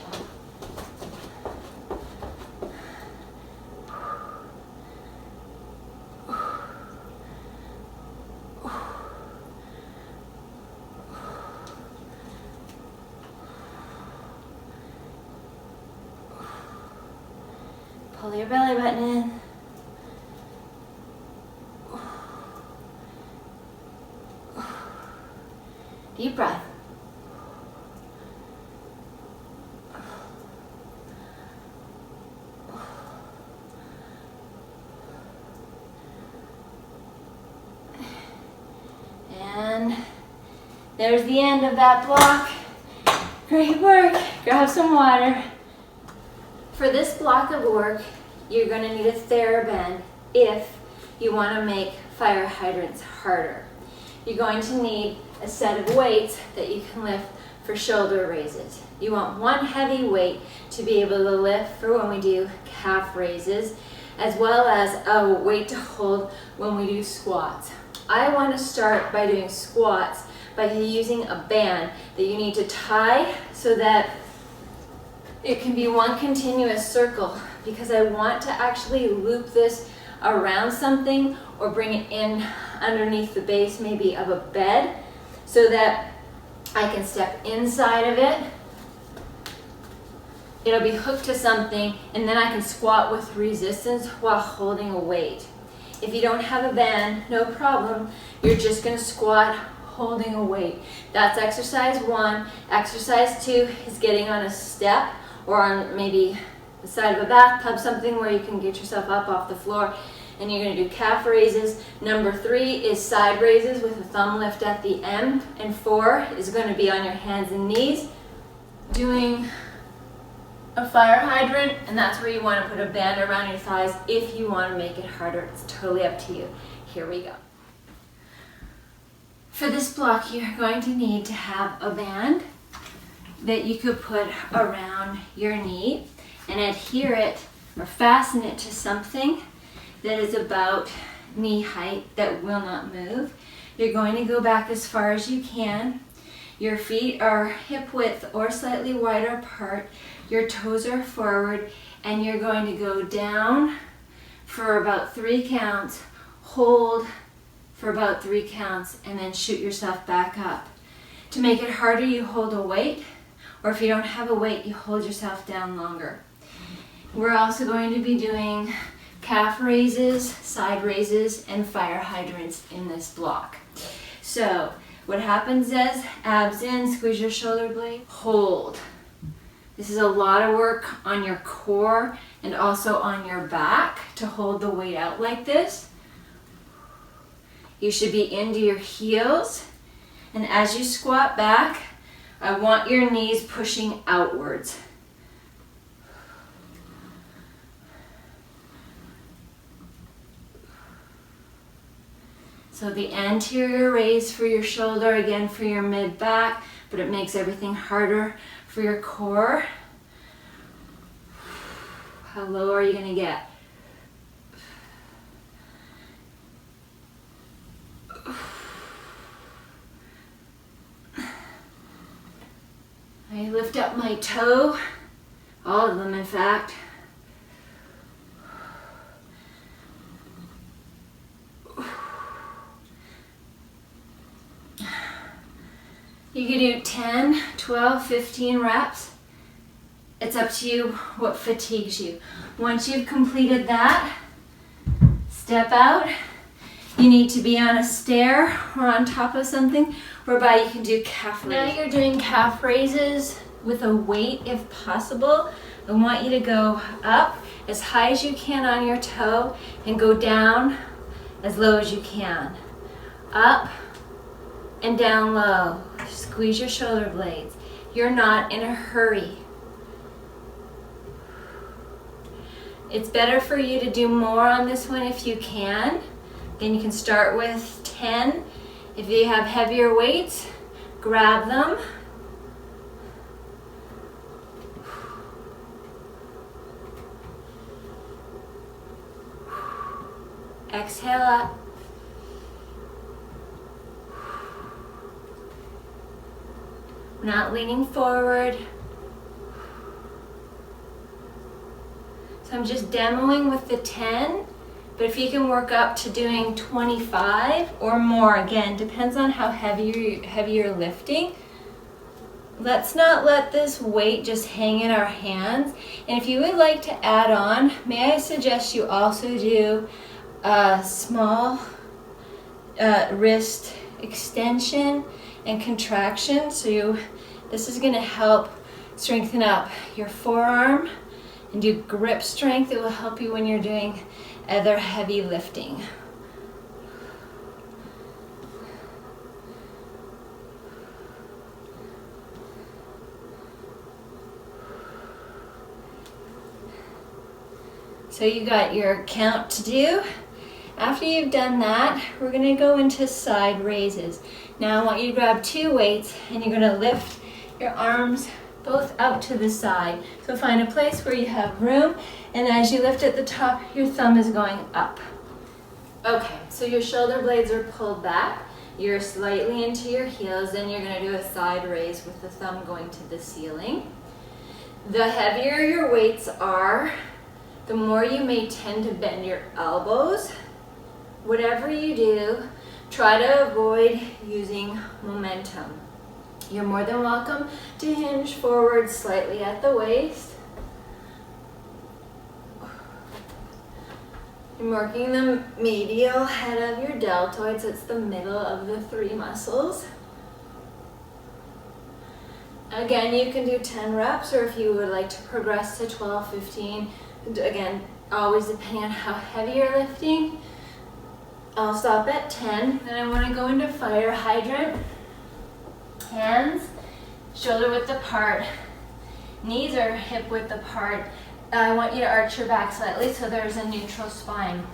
Pull your belly button in. Deep breath. And there's the end of that block. Great work. Grab some water. For this block of work, you're going to need a TheraBand if you want to make fire hydrants harder. You're going to need a set of weights that you can lift for shoulder raises. You want one heavy weight to be able to lift for when we do calf raises, as well as a weight to hold when we do squats. I want to start by doing squats by using a band that you need to tie so that it can be one continuous circle, because I want to actually loop this around something or bring it in underneath the base maybe of a bed so that I can step inside of it. It'll be hooked to something, and then I can squat with resistance while holding a weight. If you don't have a band, no problem. You're just going to squat holding a weight. That's exercise 1. Exercise 2 is getting on a step or on maybe the side of a bathtub, something where you can get yourself up off the floor, and you're going to do calf raises. Number 3 is side raises with a thumb lift at the end, and 4 is going to be on your hands and knees doing a fire hydrant, and that's where you want to put a band around your thighs if you want to make it harder. It's totally up to you. Here we go. For this block, you're going to need to have a band that you could put around your knee and adhere it or fasten it to something that is about knee height that will not move. You're going to go back as far as you can. Your feet are hip width or slightly wider apart. Your toes are forward, and you're going to go down for about 3 counts, hold for about 3 counts, and then shoot yourself back up. To make it harder, you hold a weight, or if you don't have a weight, you hold yourself down longer. We're also going to be doing calf raises, side raises, and fire hydrants in this block. So what happens is abs in, squeeze your shoulder blade, hold. This is a lot of work on your core and also on your back to hold the weight out like this. You should be into your heels, and as you squat back, I want your knees pushing outwards. So the anterior raise for your shoulder, again for your mid-back, but it makes everything harder for your core. How low are you going to get? I lift up my toe, all of them in fact. You can do 10, 12, 15 reps. It's up to you what fatigues you. Once you've completed that, step out. You need to be on a stair or on top of something whereby you can do calf raises. Now you're doing calf raises with a weight if possible. I want you to go up as high as you can on your toe and go down as low as you can. Up and down low. Squeeze your shoulder blades. You're not in a hurry. It's better for you to do more on this one if you can. Then you can start with 10. If you have heavier weights, grab them. Exhale up. Not leaning forward. So I'm just demoing with the 10, but if you can work up to doing 25 or more, again, depends on how heavy you're lifting. Let's not let this weight just hang in our hands. And if you would like to add on, may I suggest you also do a small wrist extension and contraction. So this is going to help strengthen up your forearm and do grip strength. It will help you when you're doing other heavy lifting. So you got your count to do. After you've done that, we're gonna go into side raises. Now I want you to grab 2 weights and you're gonna lift your arms both out to the side. So find a place where you have room, and as you lift at the top, your thumb is going up. Okay, so your shoulder blades are pulled back. You're slightly into your heels, and you're gonna do a side raise with the thumb going to the ceiling. The heavier your weights are, the more you may tend to bend your elbows. Whatever you do, try to avoid using momentum. You're more than welcome to hinge forward slightly at the waist. You're working the medial head of your deltoids. It's the middle of the 3 muscles. Again, you can do 10 reps, or if you would like to progress to 12, 15, again, always depending on how heavy you're lifting. I'll stop at 10. Then I want to go into fire hydrant. Hands shoulder width apart, knees are hip width apart. I want you to arch your back slightly so there's a neutral spine.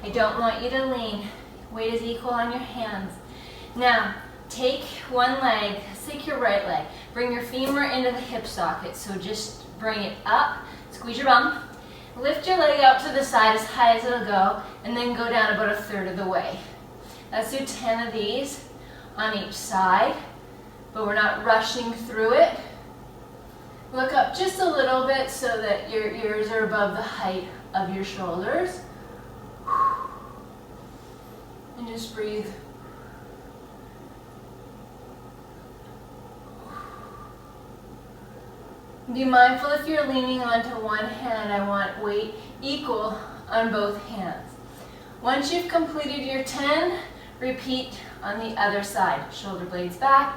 I don't want you to lean. Weight is equal on your hands. Now, take one leg, take your right leg, bring your femur into the hip socket. So just bring it up, squeeze your bum, lift your leg out to the side as high as it'll go, and then go down about 1/3 of the way. Let's do 10 of these on each side, but we're not rushing through it. Look up just a little bit so that your ears are above the height of your shoulders. And just breathe. Be mindful if you're leaning onto one hand, I want weight equal on both hands. Once you've completed your 10, repeat on the other side. Shoulder blades back,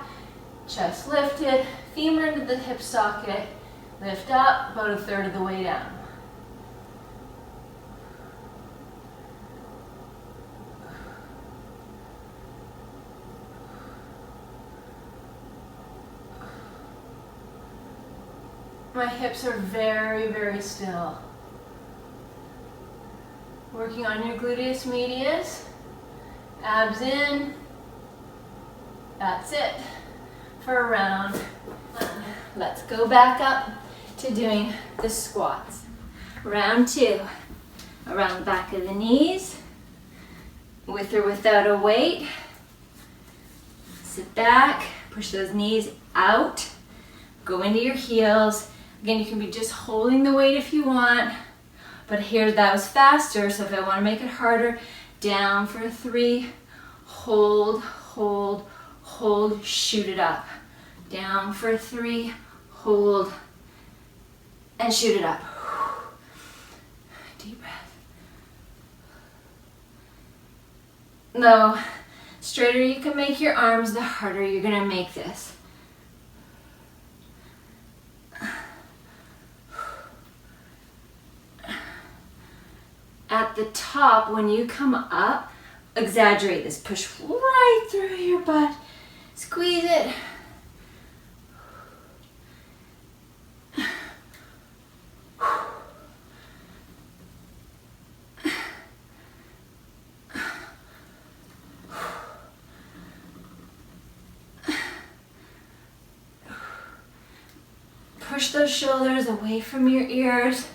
chest lifted, femur into the hip socket, lift up about 1/3 of the way down. My hips are very, very still. Working on your gluteus medius, abs in. That's it for round 1. Let's go back up to doing the squats. Round 2, around the back of the knees, with or without a weight. Sit back, push those knees out, go into your heels. Again, you can be just holding the weight if you want, but here that was faster, so if I want to make it harder, down for 3, hold, hold, hold, shoot it up. Down for 3, hold, and shoot it up. Deep breath. The straighter you can make your arms, the harder you're gonna make this. At the top, when you come up, exaggerate this. Push right through your butt. Squeeze it. Push those shoulders away from your ears.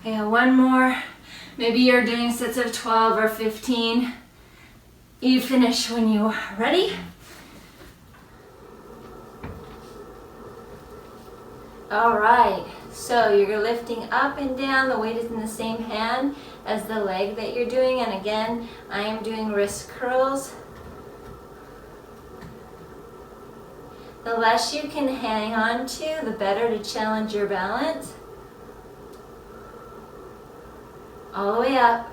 Okay, one more. Maybe you're doing sets of 12 or 15. You finish when you are ready. All right, so you're lifting up and down. The weight is in the same hand as the leg that you're doing. And again, I am doing wrist curls. The less you can hang on to, the better to challenge your balance. All the way up,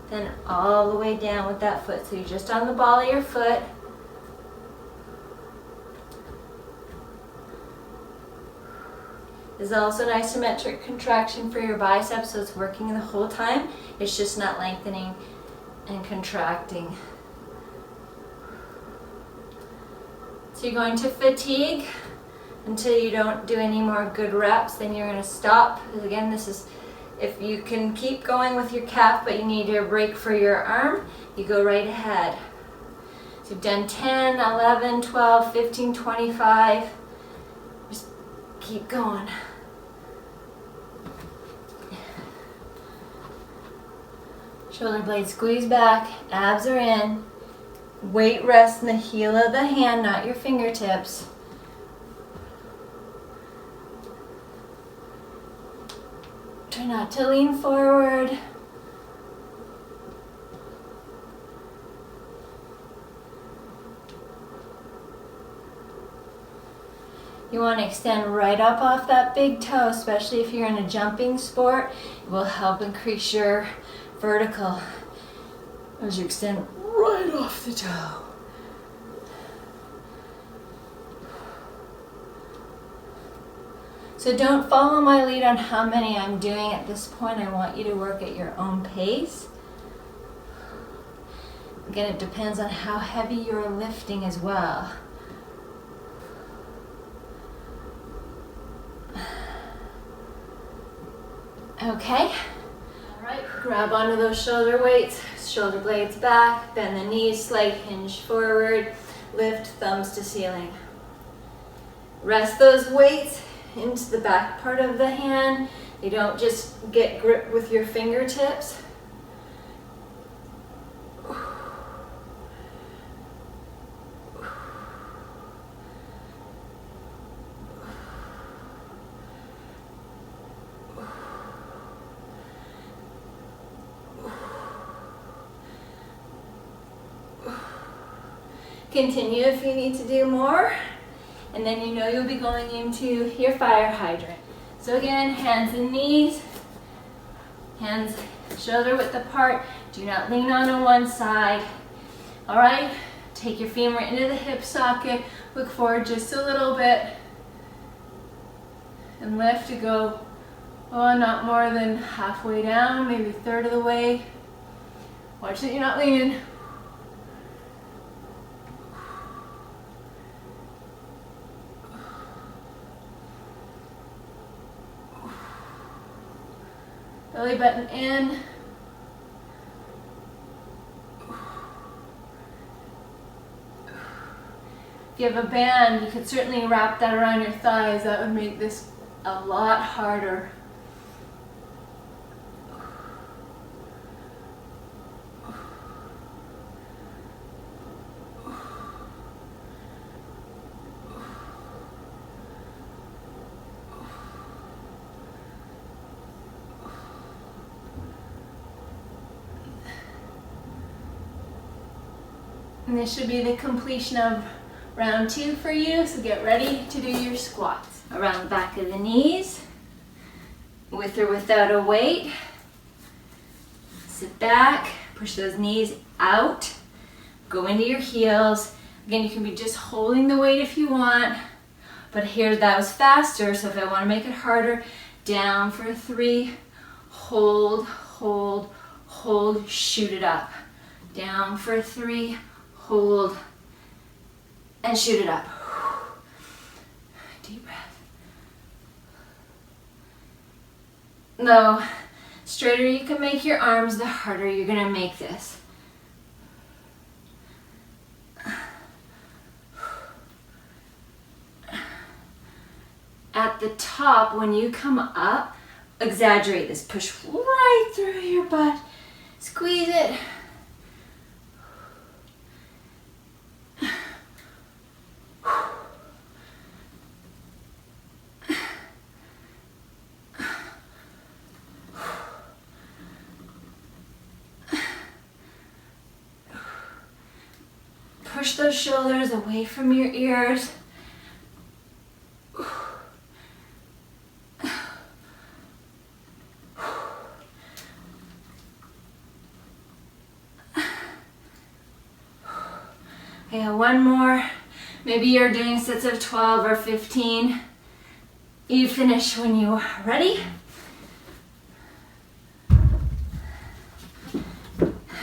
then all the way down with that foot. So you're just on the ball of your foot. This is also an isometric contraction for your biceps, so it's working the whole time. It's just not lengthening and contracting. So you're going to fatigue until you don't do any more good reps, then you're going to stop. Because again, this is, if you can keep going with your calf but you need a break for your arm, you go right ahead. So you've done 10, 11, 12, 15, 25. Just keep going. Shoulder blades squeeze back, abs are in. Weight rests in the heel of the hand, not your fingertips. Try not to lean forward. You want to extend right up off that big toe, especially if you're in a jumping sport. It will help increase your vertical as you extend right off the toe. So don't follow my lead on how many I'm doing at this point. I want you to work at your own pace. Again, it depends on how heavy you're lifting as well. Okay. All right, grab onto those shoulder weights, shoulder blades back, bend the knees, slight hinge forward, lift thumbs to ceiling. Rest those weights into the back part of the hand. You don't just get grip with your fingertips. Continue if you need to do more, and then you know you'll be going into your fire hydrant. So again, hands and knees, hands shoulder width apart. Do not lean on one side. All right, take your femur into the hip socket, look forward just a little bit, and lift to go, oh, not more than halfway down, maybe a third of the way. Watch that you're not leaning. Belly button in. If you have a band, you could certainly wrap that around your thighs. That would make this a lot harder. And this should be the completion of round 2 for you, so get ready to do your squats. Around the back of the knees, with or without a weight. Sit back, push those knees out, go into your heels. Again, you can be just holding the weight if you want, but here that was faster, so if I want to make it harder, down for 3, hold, hold, hold, shoot it up. Down for 3, hold, and shoot it up. Deep breath. The straighter you can make your arms, the harder you're going to make this. At the top, when you come up, exaggerate this. Push right through your butt. Squeeze it. Push those shoulders away from your ears. Okay, one more. Maybe you're doing sets of 12 or 15. You finish when you are ready.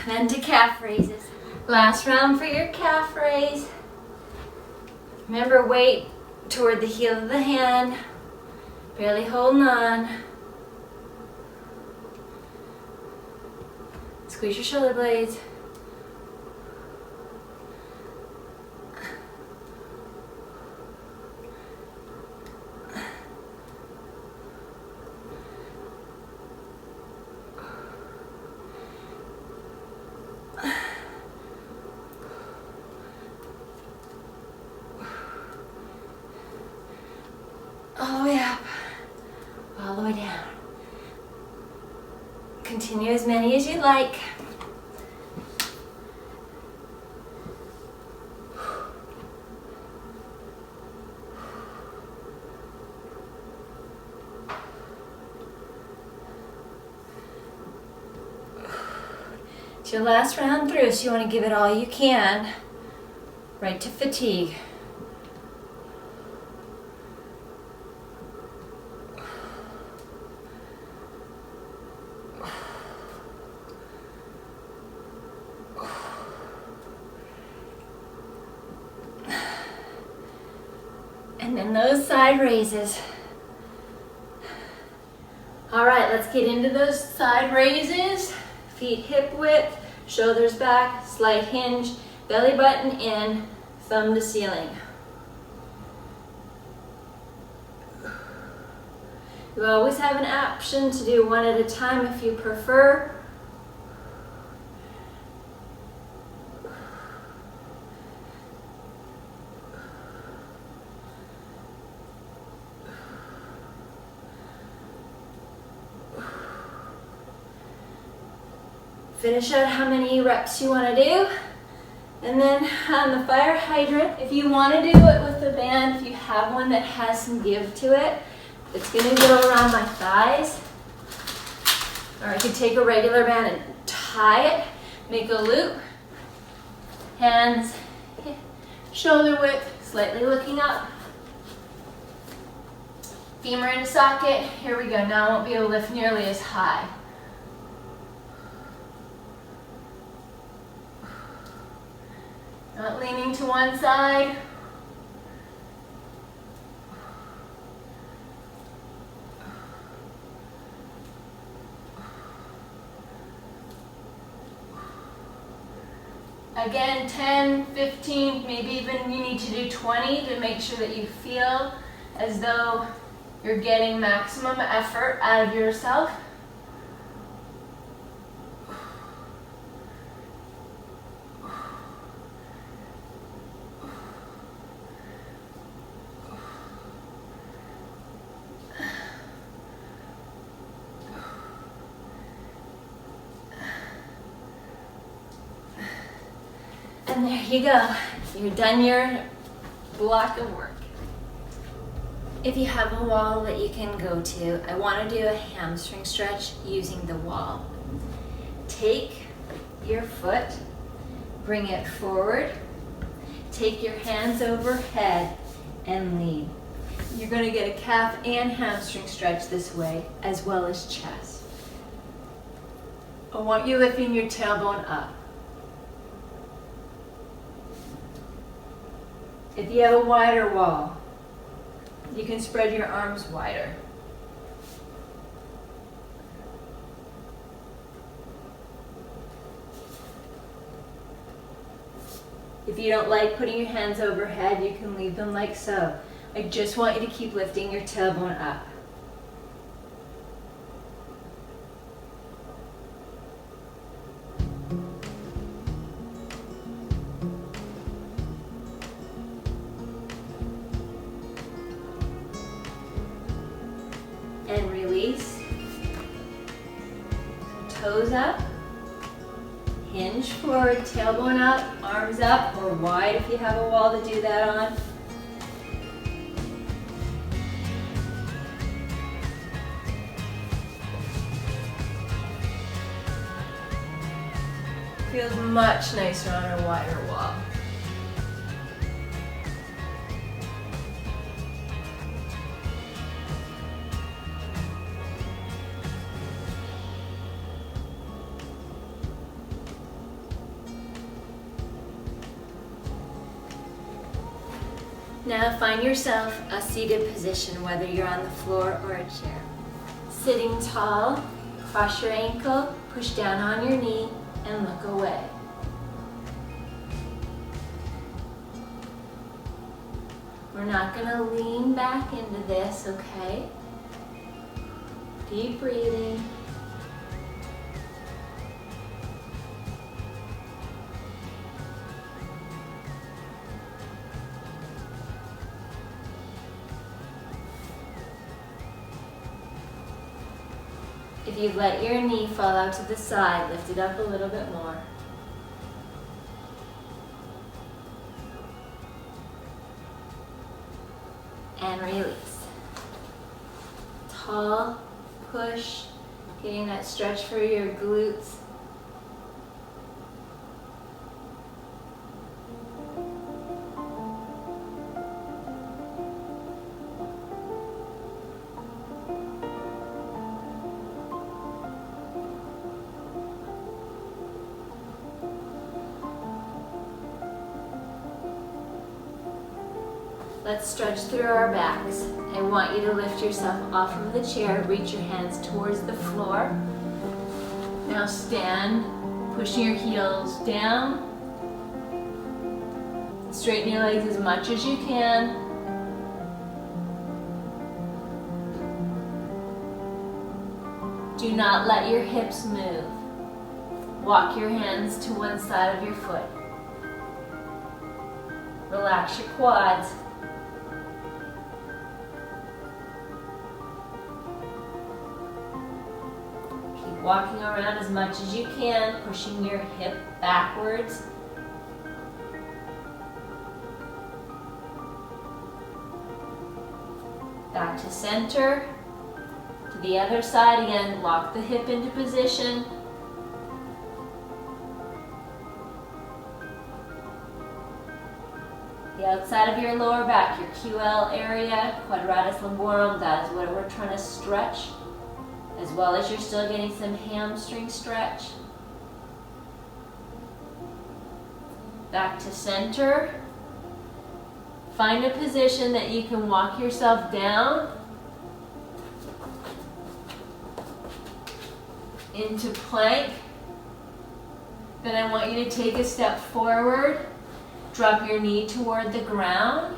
Then to calf raises. Last round for your calf raise. Remember, weight toward the heel of the hand, barely holding on. Squeeze your shoulder blades. All the way up, all the way down. Continue as many as you like. It's your last round through, so you want to give it all you can, right to fatigue. And then those side raises. All right, let's get into those side raises. Feet hip width, shoulders back, slight hinge, belly button in, thumb to ceiling. You always have an option to do one at a time if you prefer. Finish out how many reps you want to do. And then on the fire hydrant, if you want to do it with a band, if you have one that has some give to it, it's going to go around my thighs. Or I could take a regular band and tie it, make a loop. Hands shoulder width, slightly looking up. Femur in a socket. Here we go. Now I won't be able to lift nearly as high. Not leaning to one side. Again, 10, 15, maybe even you need to do 20 to make sure that you feel as though you're getting maximum effort out of yourself. And there you go. You're done your block of work. If you have a wall that you can go to, I want to do a hamstring stretch using the wall. Take your foot, bring it forward, take your hands overhead and lean. You're going to get a calf and hamstring stretch this way, as well as chest. I want you lifting your tailbone up. If you have a wider wall, you can spread your arms wider. If you don't like putting your hands overhead, you can leave them like so. I just want you to keep lifting your tailbone up. And release. Toes up. Hinge forward, tailbone up, arms up or wide if you have a wall to do that on. Feels much nicer on a wider wall. Now find yourself a seated position, whether you're on the floor or a chair. Sitting tall, cross your ankle, push down on your knee, and look away. We're not going to lean back into this, okay? Deep breathing. If you let your knee fall out to the side, lift it up a little bit more. And release. Tall, push, getting that stretch for your glutes. Let's stretch through our backs. I want you to lift yourself off of the chair, reach your hands towards the floor. Now stand, pushing your heels down. Straighten your legs as much as you can. Do not let your hips move. Walk your hands to one side of your foot. Relax your quads. Walking around as much as you can, pushing your hip backwards. Back to center. To the other side again, lock the hip into position. The outside of your lower back, your QL area, quadratus lumborum, that is what we're trying to stretch, as well as you're still getting some hamstring stretch. Back to center. Find a position that you can walk yourself down into plank. Then I want you to take a step forward. Drop your knee toward the ground.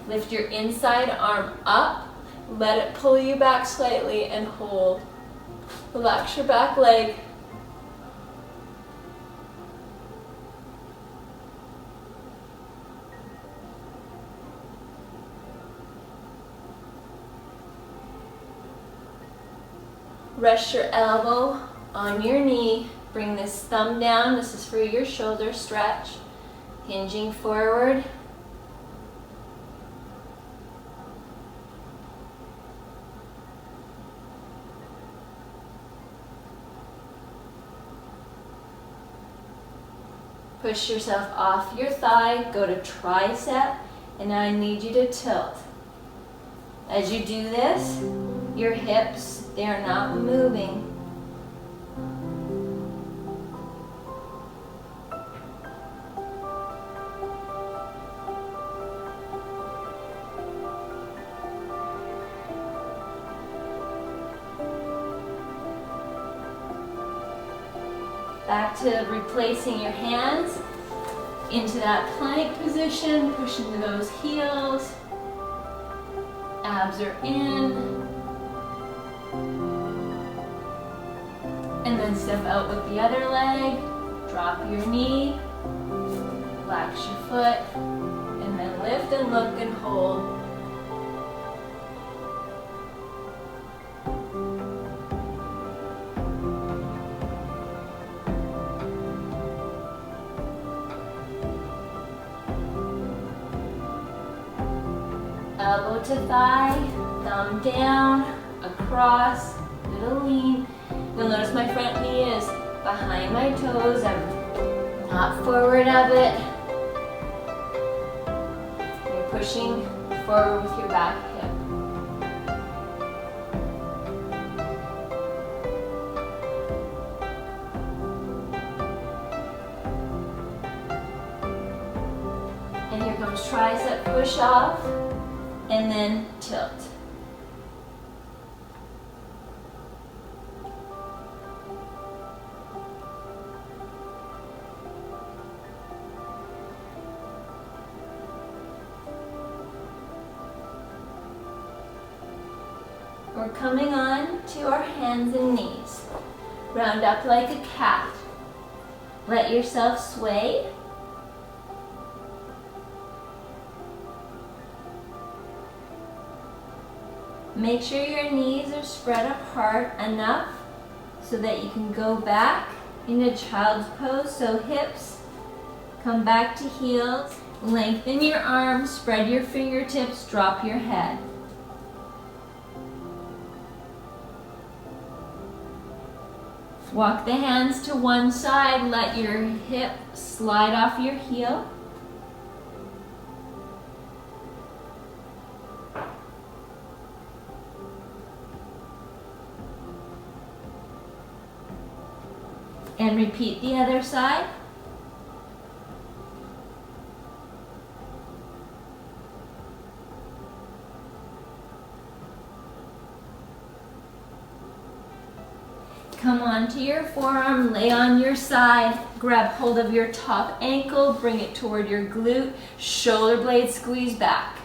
Lift your inside arm up. Let it pull you back slightly and hold. Relax your back leg. Rest your elbow on your knee. Bring this thumb down. This is for your shoulder stretch. Hinging forward. Push yourself off your thigh, go to tricep, and now I need you to tilt. As you do this, your hips, they are not moving. Back to replacing your hands into that plank position, pushing those heels. Abs are in. And then step out with the other leg. Drop your knee. Relax your foot. And then lift and look and hold. Elbow to thigh, thumb down, across, little lean. You'll notice my front knee is behind my toes. I'm not forward of it. You're pushing forward with your back hip. And you're going tricep push off, and then tilt. We're coming on to our hands and knees. Round up like a cat. Let yourself sway. Make sure your knees are spread apart enough so that you can go back into child's pose. So hips come back to heels. Lengthen your arms, spread your fingertips, drop your head. Walk the hands to one side, let your hip slide off your heel. And repeat the other side. Come onto your forearm, lay on your side, grab hold of your top ankle, bring it toward your glute, shoulder blades squeeze back.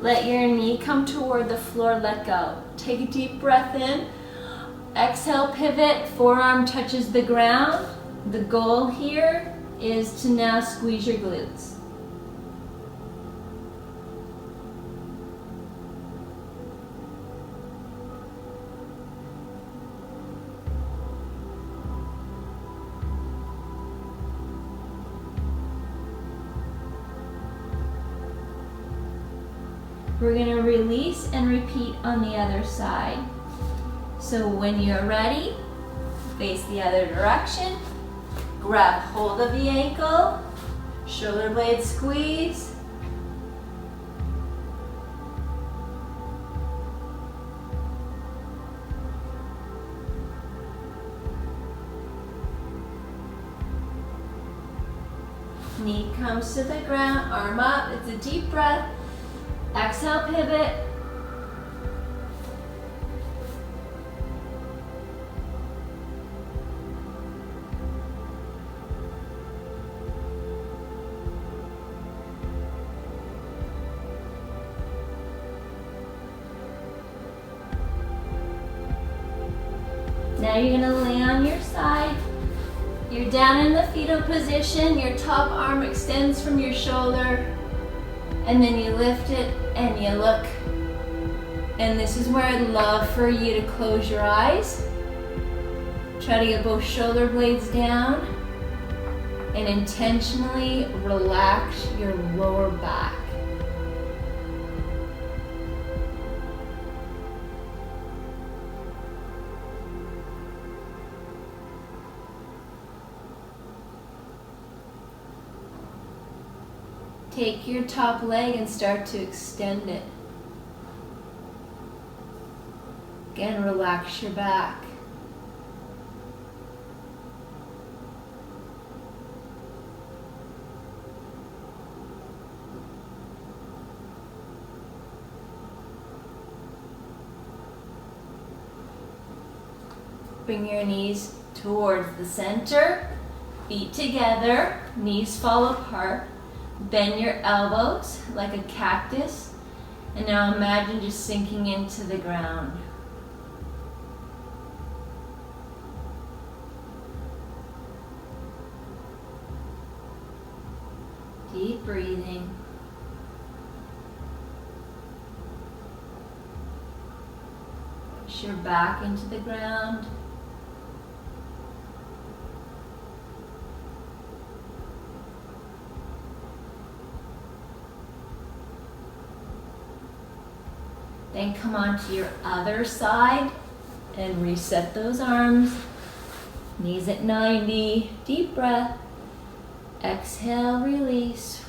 Let your knee come toward the floor, let go. Take a deep breath in. Exhale, pivot, forearm touches the ground. The goal here is to now squeeze your glutes. We're going to release and repeat on the other side. So when you're ready, face the other direction. Grab hold of the ankle, shoulder blade squeeze. Knee comes to the ground, arm up, it's a deep breath. Exhale, pivot. Now you're going to lay on your side. You're down in the fetal position. Your top arm extends from your shoulder. And then you lift it and you look. And this is where I'd love for you to close your eyes. Try to get both shoulder blades down. And intentionally relax your lower back. Take your top leg and start to extend it. Again, relax your back. Bring your knees towards the center, feet together, knees fall apart. Bend your elbows like a cactus, and now imagine just sinking into the ground. Deep breathing. Push your back into the ground. Then come onto your other side and reset those arms. Knees at 90. Deep breath. Exhale, release.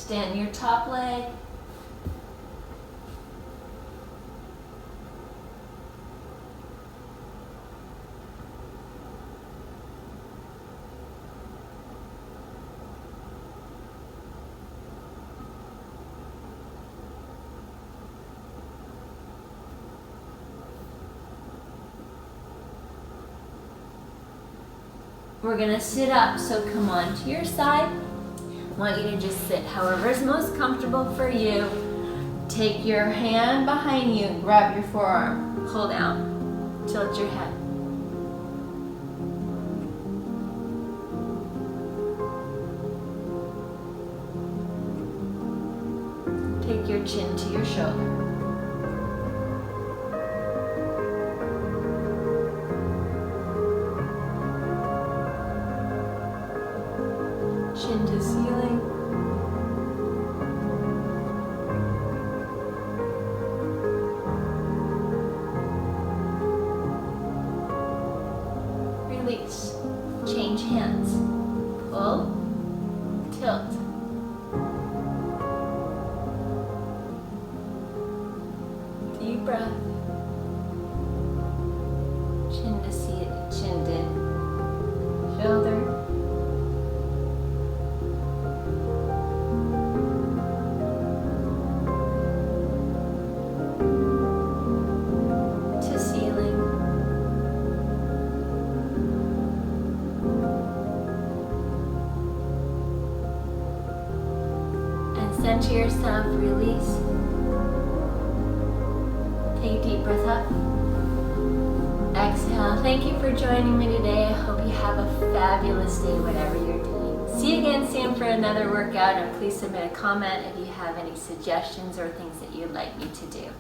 Extend your top leg. We're gonna sit up, so come on to your side. I want you to just sit however is most comfortable for you. Take your hand behind you and grab your forearm. Pull down, tilt your head. Take your chin to your shoulder. Chin to ceiling. Release. Change hands. Pull, tilt. Deep breath. Chin to ceiling, chin to shoulder. Center yourself, release. Take a deep breath up. Exhale. Thank you for joining me today. I hope you have a fabulous day, whatever you're doing. See you again soon for another workout, and please submit a comment if you have any suggestions or things that you'd like me to do.